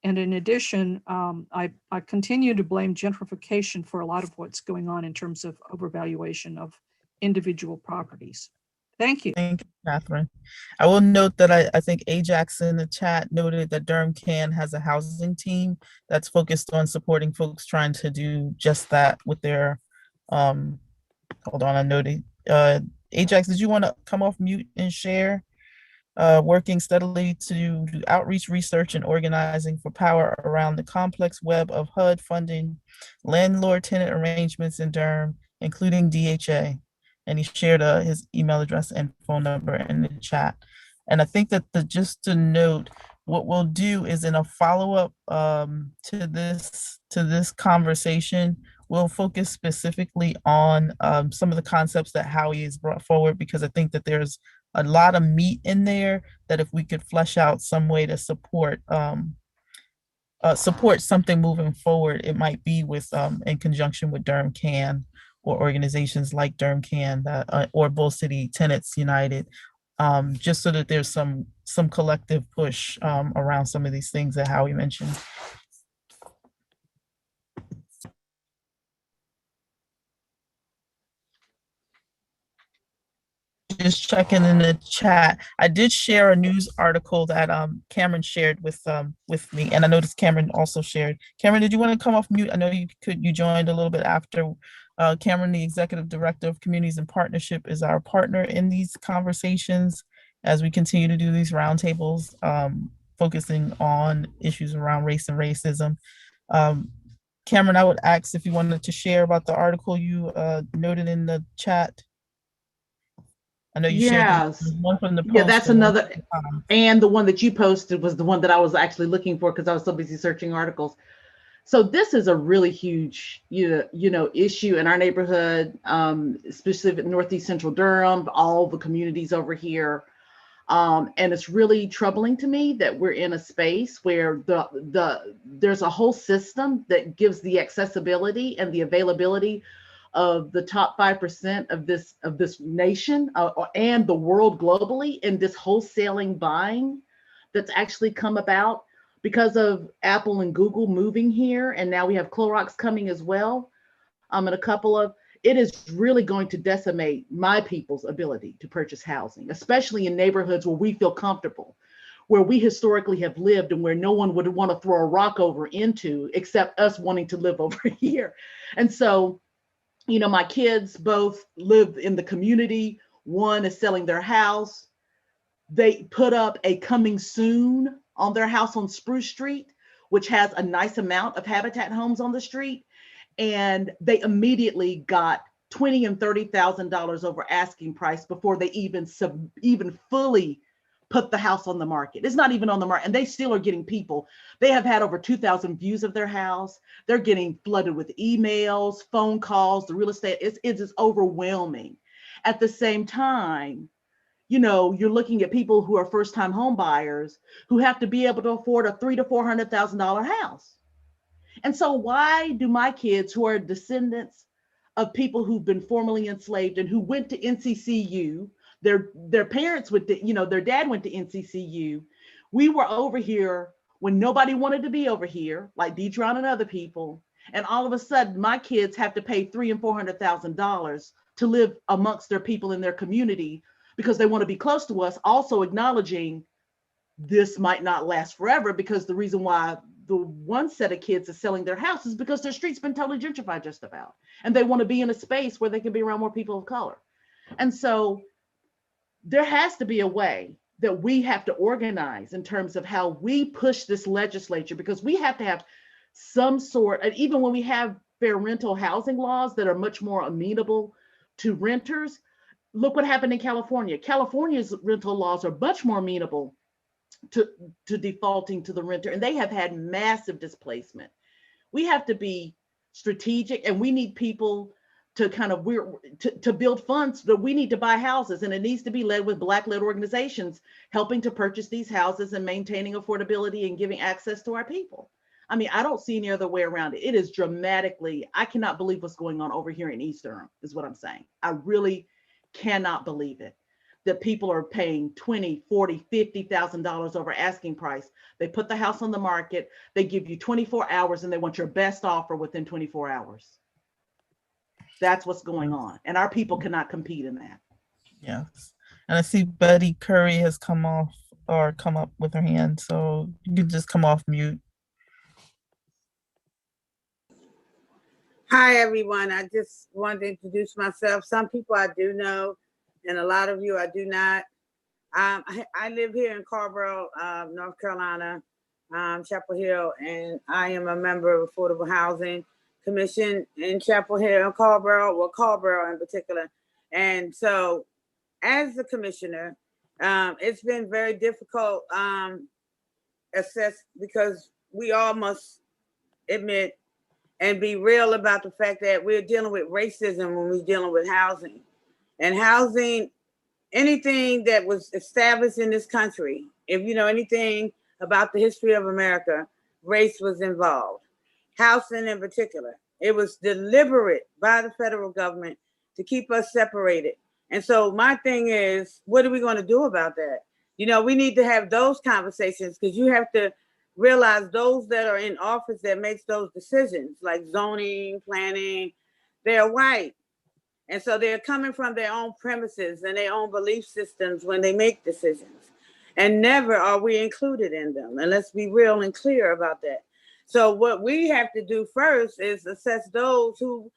And in addition, I continue to blame gentrification for a lot of what's going on in terms of overvaluation of individual properties. Thank you. Thank you, Catherine. I will note that I think Ajax in the chat noted that Durham Can has a housing team that's focused on supporting folks trying to do just that with their, hold on, I noted. Ajax, did you want to come off mute and share? Working steadily to do outreach, research, and organizing for power around the complex web of HUD funding, landlord-tenant arrangements in Durham, including DHA. And he shared his email address and phone number in the chat. And I think that just to note, what we'll do is in a follow-up to this conversation, we'll focus specifically on some of the concepts that Howie has brought forward, because I think that there's a lot of meat in there that if we could flesh out some way to support something moving forward, it might be with in conjunction with Durham Can or organizations like Durham Can or Bull City Tenants United, just so that there's some collective push around some of these things that Howie mentioned. Just checking in the chat. I did share a news article that Cameron shared with me, and I noticed Cameron also shared. Cameron, did you want to come off mute? I know you joined a little bit after. Cameron, the Executive Director of Communities and Partnership, is our partner in these conversations as we continue to do these roundtables, focusing on issues around race and racism. Cameron, I would ask if you wanted to share about the article you noted in the chat. I know you shared one from the post. Yeah, that's another. And the one that you posted was the one that I was actually looking for because I was so busy searching articles. So this is a really huge, issue in our neighborhood, specific Northeast Central Durham, all the communities over here. And it's really troubling to me that we're in a space where there's a whole system that gives the accessibility and the availability of the top 5% of this nation and the world globally in this wholesaling buying that's actually come about because of Apple and Google moving here. And now we have Clorox coming as well. And it is really going to decimate my people's ability to purchase housing, especially in neighborhoods where we feel comfortable, where we historically have lived and where no one would want to throw a rock over into except us wanting to live over here. And so, my kids both live in the community. One is selling their house. They put up a coming soon on their house on Spruce Street, which has a nice amount of Habitat homes on the street. And they immediately got $20,000 and $30,000 over asking price before they even fully put the house on the market. It's not even on the market, and they still are getting people. They have had over 2,000 views of their house. They're getting flooded with emails, phone calls, the real estate. It's just overwhelming. At the same time, you're looking at people who are first-time home buyers who have to be able to afford a $300,000 to $400,000 house. And so why do my kids, who are descendants of people who've been formerly enslaved and who went to NCCU, their parents went to, their dad went to NCCU. We were over here when nobody wanted to be over here, like Deidron and other people. And all of a sudden, my kids have to pay $300,000 and $400,000 to live amongst their people in their community because they want to be close to us, also acknowledging this might not last forever, because the reason why the one set of kids is selling their house is because their street's been totally gentrified just about. And they want to be in a space where they can be around more people of color. And so there has to be a way that we have to organize in terms of how we push this legislature, because we have to have some sort, and even when we have fair rental housing laws that are much more amenable to renters, look what happened in California. California's rental laws are much more amenable to defaulting to the renter, and they have had massive displacement. We have to be strategic, and we need people to kind of to build funds. That we need to buy houses, and it needs to be led with Black-led organizations helping to purchase these houses and maintaining affordability and giving access to our people. I mean, I don't see any other way around it. It is dramatically, I cannot believe what's going on over here in East Durham, is what I'm saying. I really cannot believe it, that people are paying $20,000, $40,000, $50,000 over asking price. They put the house on the market, they give you 24 hours, and they want your best offer within 24 hours. That's what's going on. And our people cannot compete in that. Yes. And I see Betty Curry has come up with her hand. So you can just come off mute. Hi, everyone. I just wanted to introduce myself. Some people I do know, and a lot of you I do not. I live here in Carrboro, North Carolina, Chapel Hill, and I am a member of Affordable Housing Commission in Chapel Hill, Carrboro in particular. And so as the commissioner, it's been very difficult assess, because we all must admit and be real about the fact that we're dealing with racism when we're dealing with housing. And housing, anything that was established in this country, if you know anything about the history of America, race was involved. Housing in particular, it was deliberate by the federal government to keep us separated. And so my thing is, what are we going to do about that? You know, we need to have those conversations, because you have to realize those that are in office that makes those decisions, like zoning, planning, they're white. And so they're coming from their own premises and their own belief systems when they make decisions. And never are we included in them. And let's be real and clear about that. So what we have to do first is assess those who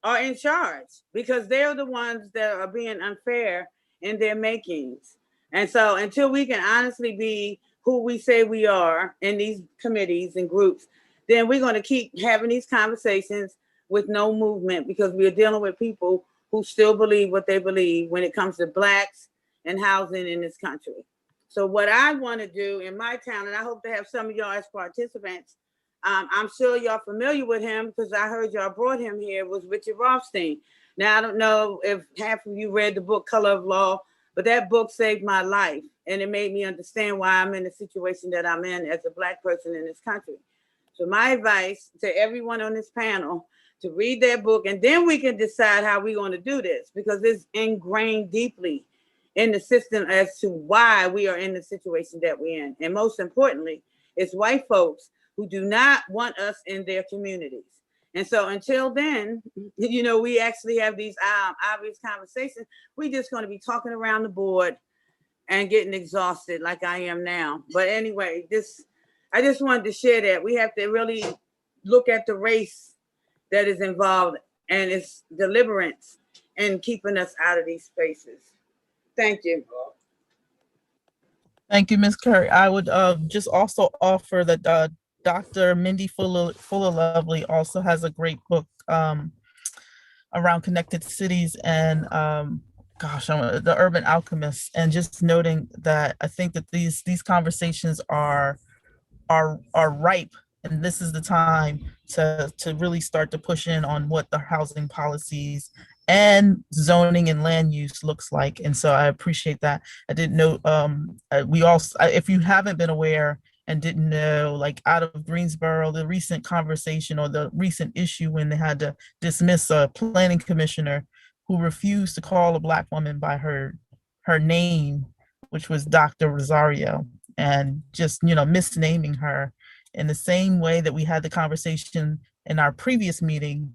are in charge, because they're the ones that are being unfair in their makings. And so until we can honestly be who we say we are in these committees and groups, then we're going to keep having these conversations with no movement, because we're dealing with people who still believe what they believe when it comes to Blacks and housing in this country. So what I want to do in my town, and I hope to have some of y'all as participants, I'm sure y'all familiar with him because I heard y'all brought him here, was Richard Rothstein. Now, I don't know if half of you read the book Color of Law, but that book saved my life, and it made me understand why I'm in the situation that I'm in as a Black person in this country. So my advice to everyone on this panel, to read that book, and then we can decide how we're going to do this, because it's ingrained deeply in the system as to why we are in the situation that we're in. And most importantly, it's white folks who do not want us in their communities. And so until then, you know, we actually have these obvious conversations. We're just going to be talking around the board and getting exhausted like I am now. But anyway, I just wanted to share that. We have to really look at the race that is involved and its deliverance in keeping us out of these spaces. Thank you. Thank you, Ms. Curry. I would just also offer that Dr. Mindy Fuller Lovely also has a great book around connected cities and the urban alchemists, and just noting that I think that these conversations are ripe, and this is the time to really start to push in on what the housing policies and zoning and land use looks like. And so I appreciate that. I didn't know, we also, if you haven't been aware and didn't know, like out of Greensboro, the recent conversation or the recent issue when they had to dismiss a planning commissioner who refused to call a Black woman by her name, which was Dr. Rosario, and just, you know, misnaming her in the same way that we had the conversation in our previous meeting,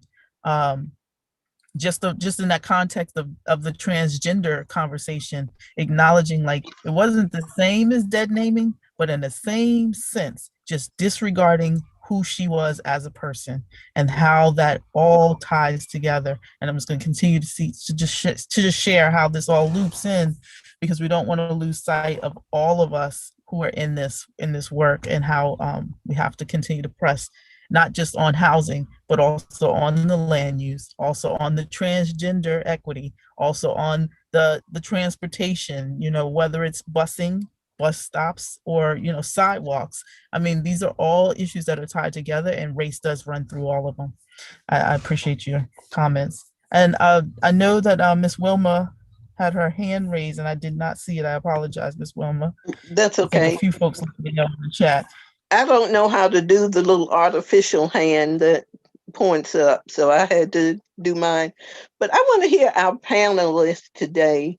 just in that context of the transgender conversation, acknowledging like it wasn't the same as dead naming, but in the same sense, just disregarding who she was as a person and how that all ties together. And I'm just going to continue to just share how this all loops in because we don't want to lose sight of all of us who are in this work, and how we have to continue to press not just on housing, but also on the land use, also on the transgender equity, also on the transportation, whether it's busing, bus stops, or, sidewalks. I mean, these are all issues that are tied together, and race does run through all of them. I appreciate your comments. And I know that Ms. Wilma had her hand raised, and I did not see it. I apologize, Ms. Wilma. That's I think okay. a few folks let me know in the chat. I don't know how to do the little artificial hand that points up, so I had to do mine. But I want to hear our panelists today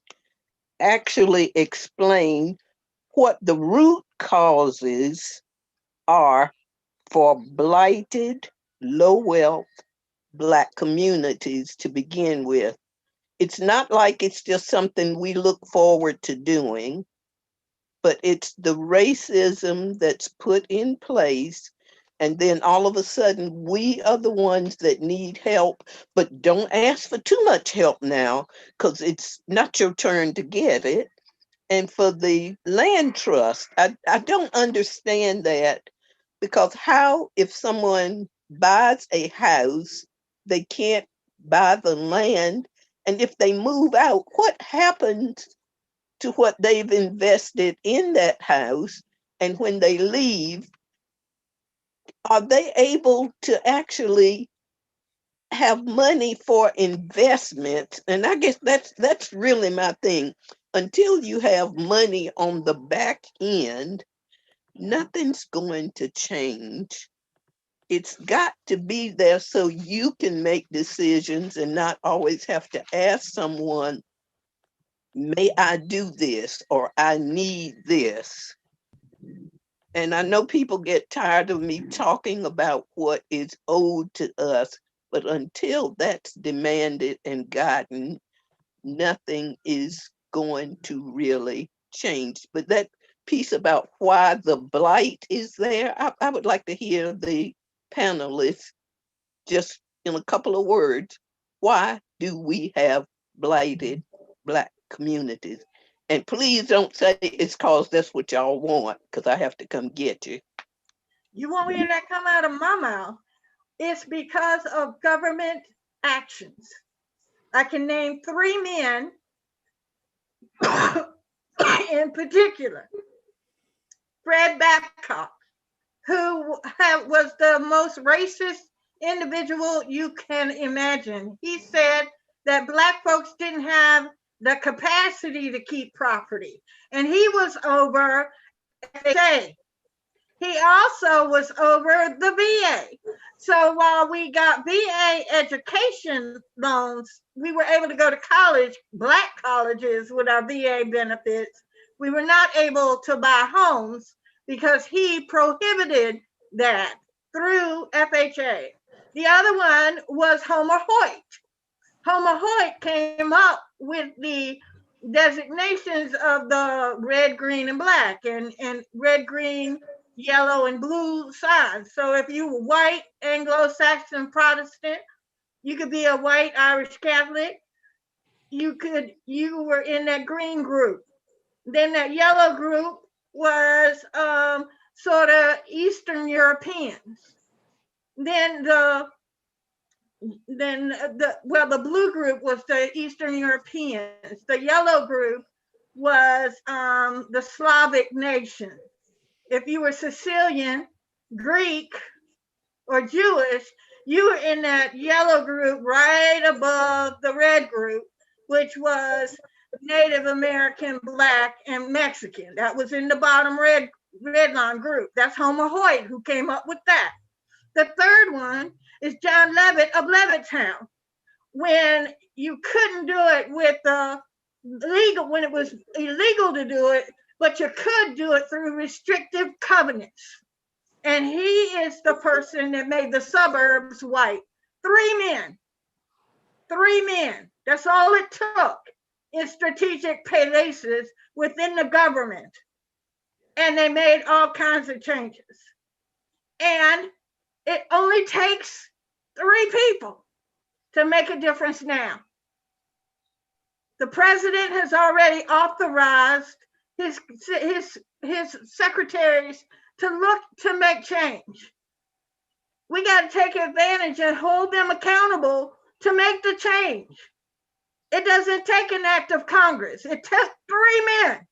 actually explain what the root causes are for blighted, low wealth Black communities to begin with. It's not like it's just something we look forward to doing, but it's the racism that's put in place. And then all of a sudden, we are the ones that need help, but don't ask for too much help now, because it's not your turn to get it. And for the land trust, I don't understand that, because how, if someone buys a house, they can't buy the land, and if they move out, what happens to what they've invested in that house? And when they leave, are they able to actually have money for investment? And I guess that's really my thing. Until you have money on the back end, nothing's going to change. It's got to be there so you can make decisions and not always have to ask someone, may I do this, or I need this. And I know people get tired of me talking about what is owed to us, but until that's demanded and gotten, nothing is going to really change. But that piece about why the blight is there, I would like to hear the panelists just in a couple of words. Why do we have blighted Black communities? And please don't say it's because that's what y'all want, because I have to come get you. You won't hear that come out of my mouth. It's because of government actions. I can name 3 men in particular. Fred Babcock, who was the most racist individual you can imagine. He said that Black folks didn't have the capacity to keep property, and he was over FHA. He also was over the VA. So while we got VA education loans, we were able to go to college, Black colleges with our VA benefits. We were not able to buy homes because he prohibited that through FHA. The other one was Homer Hoyt. Homer Hoyt came up with the designations of the red, green, and black, and red, green, yellow, and blue signs. So if you were white, Anglo-Saxon, Protestant, you could be a white Irish Catholic. You were in that green group. Then that yellow group was sort of Eastern Europeans. Then the blue group was the Eastern Europeans. The yellow group was the Slavic nations. If you were Sicilian, Greek, or Jewish, you were in that yellow group right above the red group, which was Native American, Black, and Mexican. That was in the bottom red line group. That's Homer Hoyt who came up with that. The third one is John Levitt of Levittown. When you couldn't do it with the legal, when it was illegal to do it, but you could do it through restrictive covenants. And he is the person that made the suburbs white. 3 men. That's all it took in strategic places within the government. And they made all kinds of changes. And it only takes 3 people to make a difference now. The president has already authorized his secretaries to look to make change. We got to take advantage and hold them accountable to make the change. It doesn't take an act of Congress. It took 3 men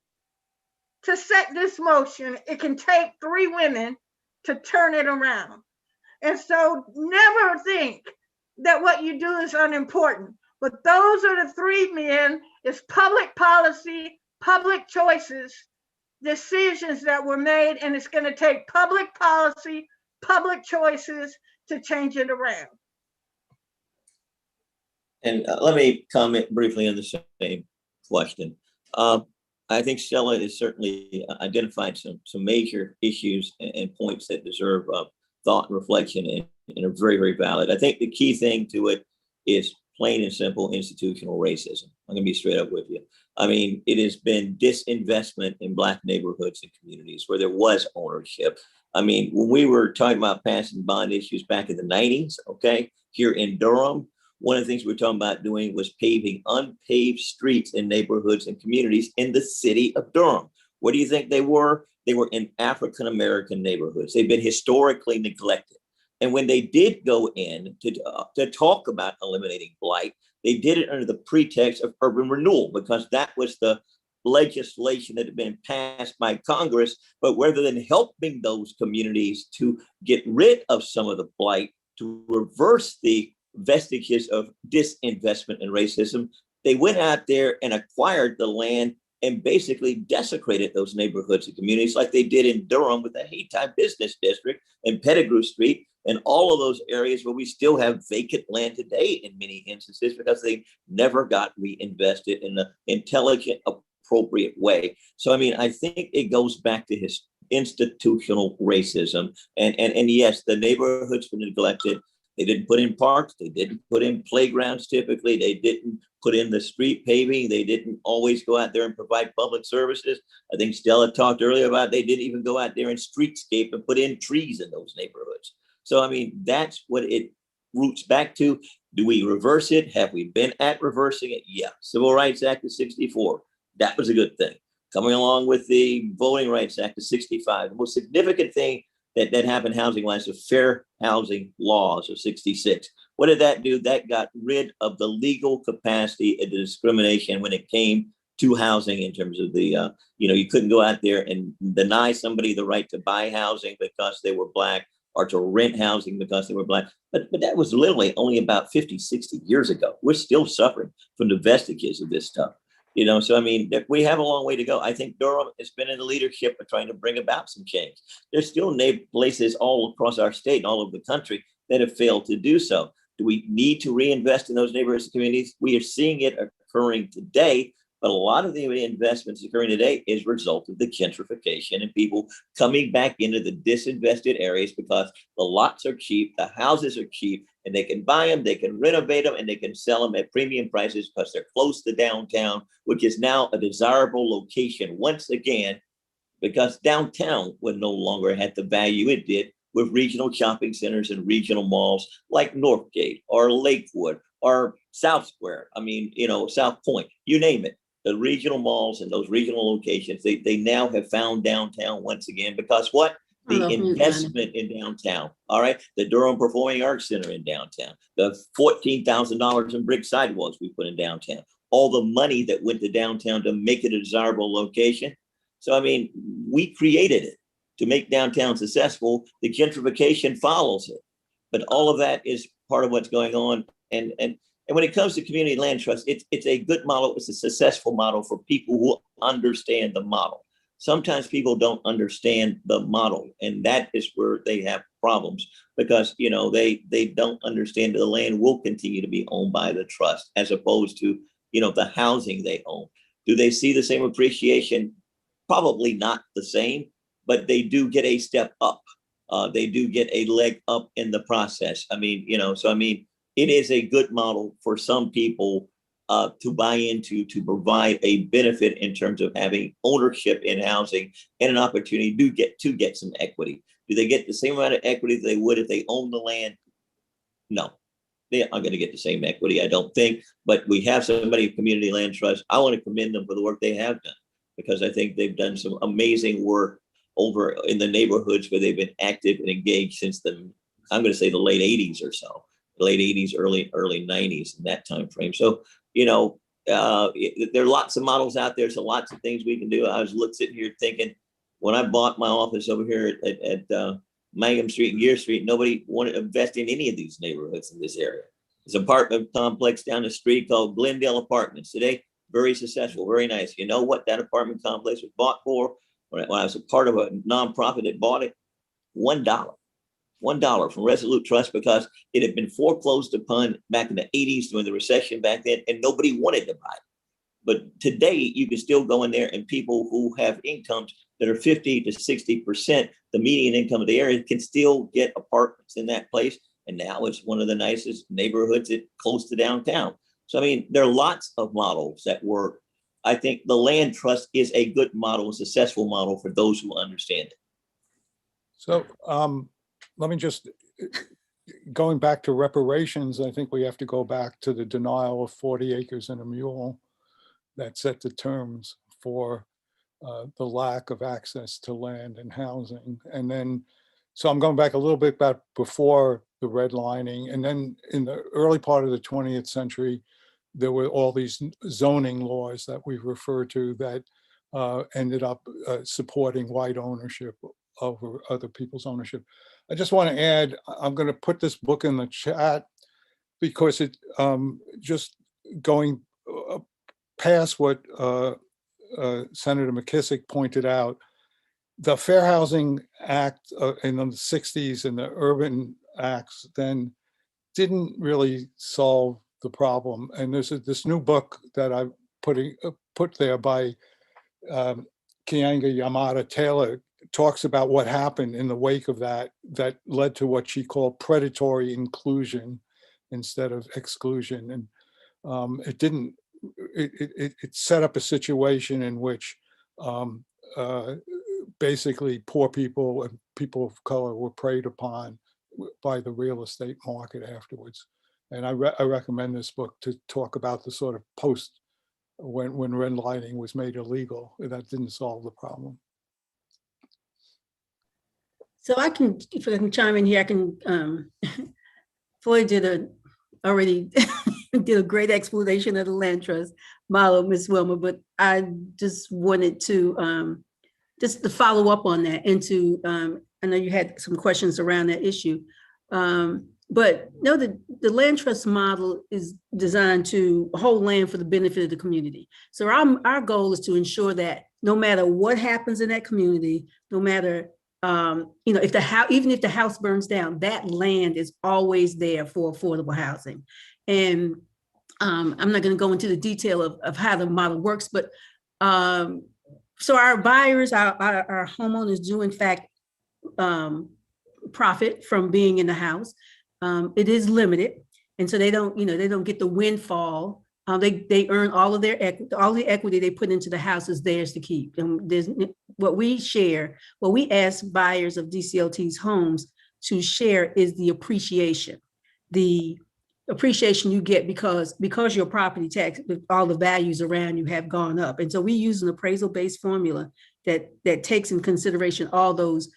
to set this motion. It can take 3 women to turn it around. And so never think that what you do is unimportant. But those are the 3 men. It's public policy, public choices, decisions that were made, and it's going to take public policy, public choices to change it around. And let me comment briefly on the same question. I think Stella has certainly identified some major issues and points that deserve thought and reflection and are very, very valid. I think the key thing to it is plain and simple institutional racism. I'm going to be straight up with you. I mean, it has been disinvestment in Black neighborhoods and communities where there was ownership. I mean, when we were talking about passing bond issues back in the 90s, okay, here in Durham, one of the things we were talking about doing was paving unpaved streets in neighborhoods and communities in the city of Durham. What do you think they were? They were in African-American neighborhoods. They've been historically neglected. And when they did go in to talk about eliminating blight, they did it under the pretext of urban renewal, because that was the legislation that had been passed by Congress. But rather than helping those communities to get rid of some of the blight, to reverse the vestiges of disinvestment and racism, they went out there and acquired the land and basically desecrated those neighborhoods and communities like they did in Durham with the Hayti Business District and Pettigrew Street and all of those areas where we still have vacant land today in many instances because they never got reinvested in an intelligent, appropriate way. So, I mean, I think it goes back to his institutional racism. And yes, the neighborhoods were neglected. They didn't put in parks. They didn't put in playgrounds typically. They didn't put in the street paving. They didn't always go out there and provide public services. I think Stella talked earlier about they didn't even go out there and streetscape and put in trees in those neighborhoods. So, I mean, that's what it roots back to. Do we reverse it? Have we been at reversing it? Yeah. Civil Rights Act of 64. That was a good thing. Coming along with the Voting Rights Act of 65. The most significant thing that happened housing-wise, the Fair Housing Laws of 66. What did that do? That got rid of the legal capacity and the discrimination when it came to housing in terms of the, you couldn't go out there and deny somebody the right to buy housing because they were Black or to rent housing because they were Black. But that was literally only about 50, 60 years ago. We're still suffering from the vestiges of this stuff. So I mean, we have a long way to go. I think Durham has been in the leadership of trying to bring about some change. There's still places all across our state and all over the country that have failed to do so. Do we need to reinvest in those neighborhoods and communities? We are seeing it occurring today, but a lot of the investments occurring today is a result of the gentrification and people coming back into the disinvested areas because the lots are cheap, the houses are cheap, and they can buy them, they can renovate them, and they can sell them at premium prices because they're close to downtown, which is now a desirable location once again, because downtown would no longer have the value it did with regional shopping centers and regional malls like Northgate or Lakewood or South Square. I mean, South Point, you name it. The regional malls and those regional locations, they now have found downtown once again because what? The investment in downtown, all right? The Durham Performing Arts Center in downtown, the $14,000 in brick sidewalks we put in downtown, all the money that went to downtown to make it a desirable location. So, I mean, we created it to make downtown successful. The gentrification follows it. But all of that is part of what's going on. And when it comes to community land trust, it's a good model. It's a successful model for people who understand the model. Sometimes people don't understand the model, and that is where they have problems because, they don't understand the land will continue to be owned by the trust as opposed to, the housing they own. Do they see the same appreciation? Probably not the same, but they do get a step up. They do get a leg up in the process. I mean, it is a good model for some people to buy into, to provide a benefit in terms of having ownership in housing and an opportunity to get some equity. Do they get the same amount of equity they would if they own the land? No. they aren't going to get the same equity, I don't think. But we have somebody at Community Land Trust. I want to commend them for the work they have done, because I think they've done some amazing work over in the neighborhoods where they've been active and engaged since I'm going to say the late 80s or so, late 80s, early 90s, in that time frame. So, there are lots of models out there. So lots of things we can do. I was sitting here thinking, when I bought my office over here at Mangum Street and Gear Street, nobody wanted to invest in any of these neighborhoods in this area. There's an apartment complex down the street called Glendale Apartments today. Very successful, very nice. You know what that apartment complex was bought for? When I was a part of a nonprofit that bought it, $1 from Resolute Trust, because it had been foreclosed upon back in the 80s during the recession back then, and nobody wanted to buy it. But today, you can still go in there, and people who have incomes that are 50 to 60%, the median income of the area, can still get apartments in that place. And now it's one of the nicest neighborhoods close to downtown. So, I mean, there are lots of models that work. I think the land trust is a good model, a successful model for those who understand it. So let me just, going back to reparations, I think we have to go back to the denial of 40 acres and a mule that set the terms for the lack of access to land and housing. And then, so I'm going back a little bit back before the redlining. And then in the early part of the 20th century, there were all these zoning laws that we refer to that ended up supporting white ownership over other people's ownership. I just want to add, I'm going to put this book in the chat because it just going past what Senator McKissick pointed out, the Fair Housing Act in the 60s and the Urban Acts then didn't really solve the problem. And there's this new book that I put there by Keeanga Yamada Taylor, talks about what happened in the wake of that led to what she called predatory inclusion instead of exclusion. And it set up a situation in which basically poor people and people of color were preyed upon by the real estate market afterwards. And I recommend this book to talk about the sort of post when redlining was made illegal. That didn't solve the problem. So if I can chime in here, I can, Floyd already did a great explanation of the land trust model, Ms. Wilmer, but I just wanted to just to follow up on that and to, I know you had some questions around that issue, but no, the land trust model is designed to hold land for the benefit of the community. So our goal is to ensure that no matter what happens in that community, no matter if even if the house burns down, that land is always there for affordable housing. And I'm not going to go into the detail of how the model works, but so our buyers, our homeowners do in fact profit from being in the house. It is limited, and so they don't get the windfall. They earn all of their equity, all the equity they put into the house is theirs to keep. And there's what we ask buyers of DCLT's homes to share is the appreciation you get because your property tax, all the values around you have gone up. And so we use an appraisal-based formula that takes in consideration all those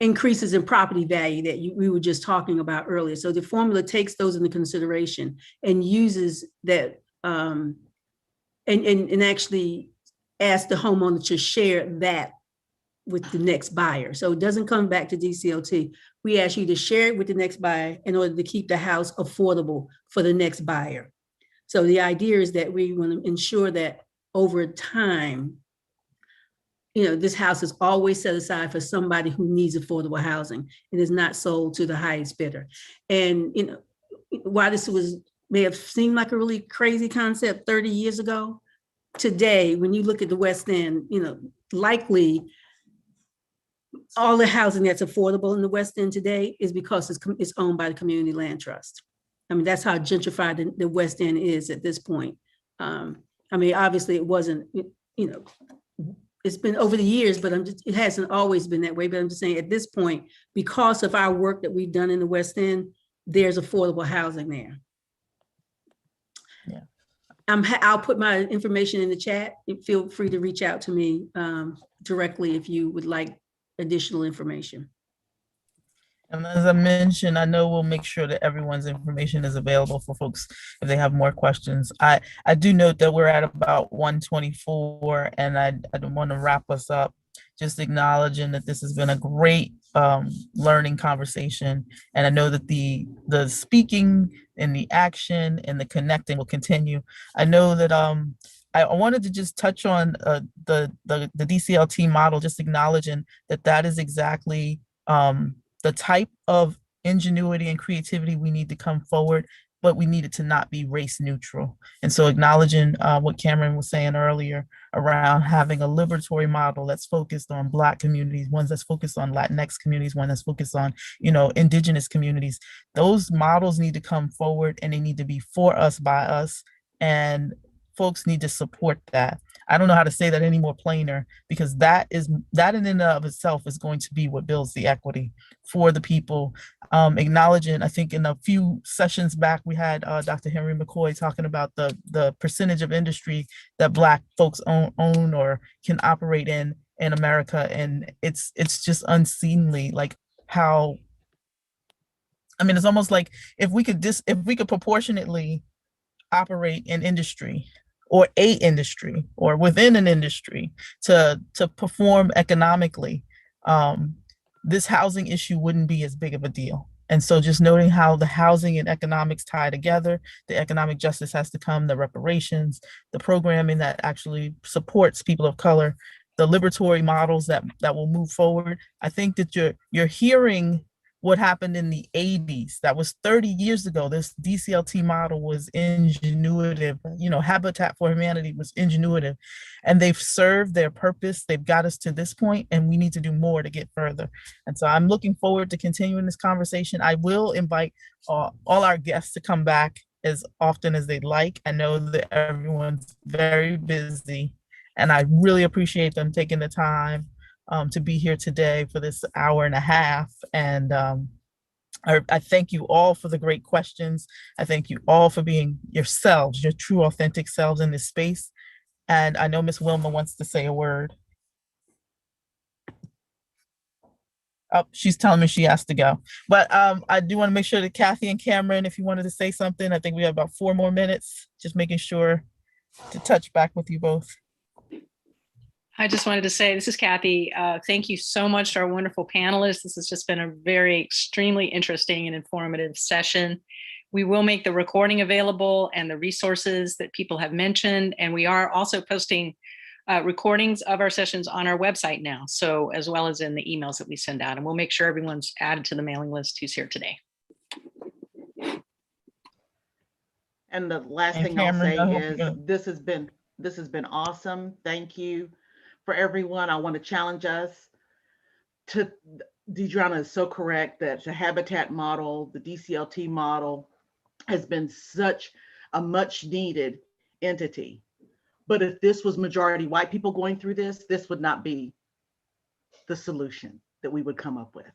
increases in property value that we were just talking about earlier. So the formula takes those into consideration and uses that and actually asks the homeowner to share that with the next buyer. So it doesn't come back to DCLT. We ask you to share it with the next buyer in order to keep the house affordable for the next buyer. So the idea is that we want to ensure that over time, this house is always set aside for somebody who needs affordable housing. It is not sold to the highest bidder. And while this may have seemed like a really crazy concept 30 years ago, today, when you look at the West End, likely all the housing that's affordable in the West End today is because it's owned by the Community Land Trust. I mean, that's how gentrified the West End is at this point. I mean, obviously it wasn't, it's been over the years, but it hasn't always been that way. But I'm just saying at this point, because of our work that we've done in the West End, there's affordable housing there. Yeah. I'll put my information in the chat. Feel free to reach out to me directly if you would like additional information. And as I mentioned, I know we'll make sure that everyone's information is available for folks if they have more questions. I do note that we're at about 1:24, and I don't want to wrap us up, just acknowledging that this has been a great learning conversation. And I know that the speaking and the action and the connecting will continue. I know that I wanted to just touch on the DCLT model, just acknowledging that that is exactly the type of ingenuity and creativity we need to come forward, but we need it to not be race neutral. And so acknowledging what Cameron was saying earlier around having a liberatory model that's focused on Black communities, one that's focused on Latinx communities, one that's focused on, Indigenous communities. Those models need to come forward, and they need to be for us, by us, and folks need to support that. I don't know how to say that any more plainer, because that in and of itself is going to be what builds the equity for the people. Acknowledging, I think in a few sessions back, we had Dr. Henry McCoy talking about the percentage of industry that Black folks own or can operate in America. And it's just unseemly, like how, it's almost like if we could proportionately operate in industry or a industry or within an industry to perform economically, this housing issue wouldn't be as big of a deal. And so just noting how the housing and economics tie together, the economic justice has to come, the reparations, the programming that actually supports people of color, the liberatory models that will move forward. I think that you're hearing what happened in the 80s. That was 30 years ago. This DCLT model was ingenuitive. Habitat for Humanity was ingenuitive, and they've served their purpose. They've got us to this point, and we need to do more to get further. And so I'm looking forward to continuing this conversation. I will invite all our guests to come back as often as they'd like. I know that everyone's very busy, and I really appreciate them taking the time to be here today for this hour and a half. And I thank you all for the great questions. I thank you all for being yourselves, your true authentic selves in this space. And I know Ms. Wilma wants to say a word. Oh, she's telling me she has to go. But I do want to make sure that Kathy and Cameron, if you wanted to say something, I think we have about 4 more minutes, just making sure to touch back with you both. I just wanted to say, this is Kathy. Thank you so much to our wonderful panelists. This has just been a very extremely interesting and informative session. We will make the recording available and the resources that people have mentioned. And we are also posting recordings of our sessions on our website now, so as well as in the emails that we send out. And we'll make sure everyone's added to the mailing list who's here today. And the last thing I'll say is this has been awesome. Thank you for everyone. I want to challenge us to, Deidreana is so correct that the habitat model, the DCLT model has been such a much needed entity. But if this was majority white people going through this would not be the solution that we would come up with.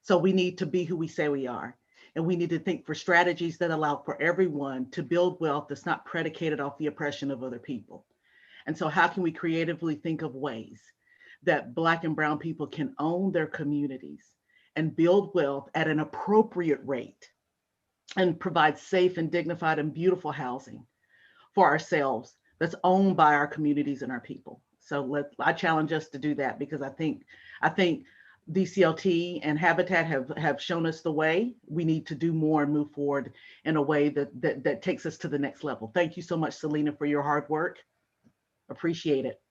So we need to be who we say we are. And we need to think for strategies that allow for everyone to build wealth that's not predicated off the oppression of other people. And so how can we creatively think of ways that Black and Brown people can own their communities and build wealth at an appropriate rate and provide safe and dignified and beautiful housing for ourselves that's owned by our communities and our people. So I challenge us to do that, because I think DCLT and Habitat have shown us the way. We need to do more and move forward in a way that takes us to the next level. Thank you so much, Selena, for your hard work. Appreciate it.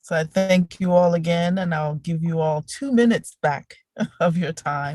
So I thank you all again, and I'll give you all 2 minutes back of your time.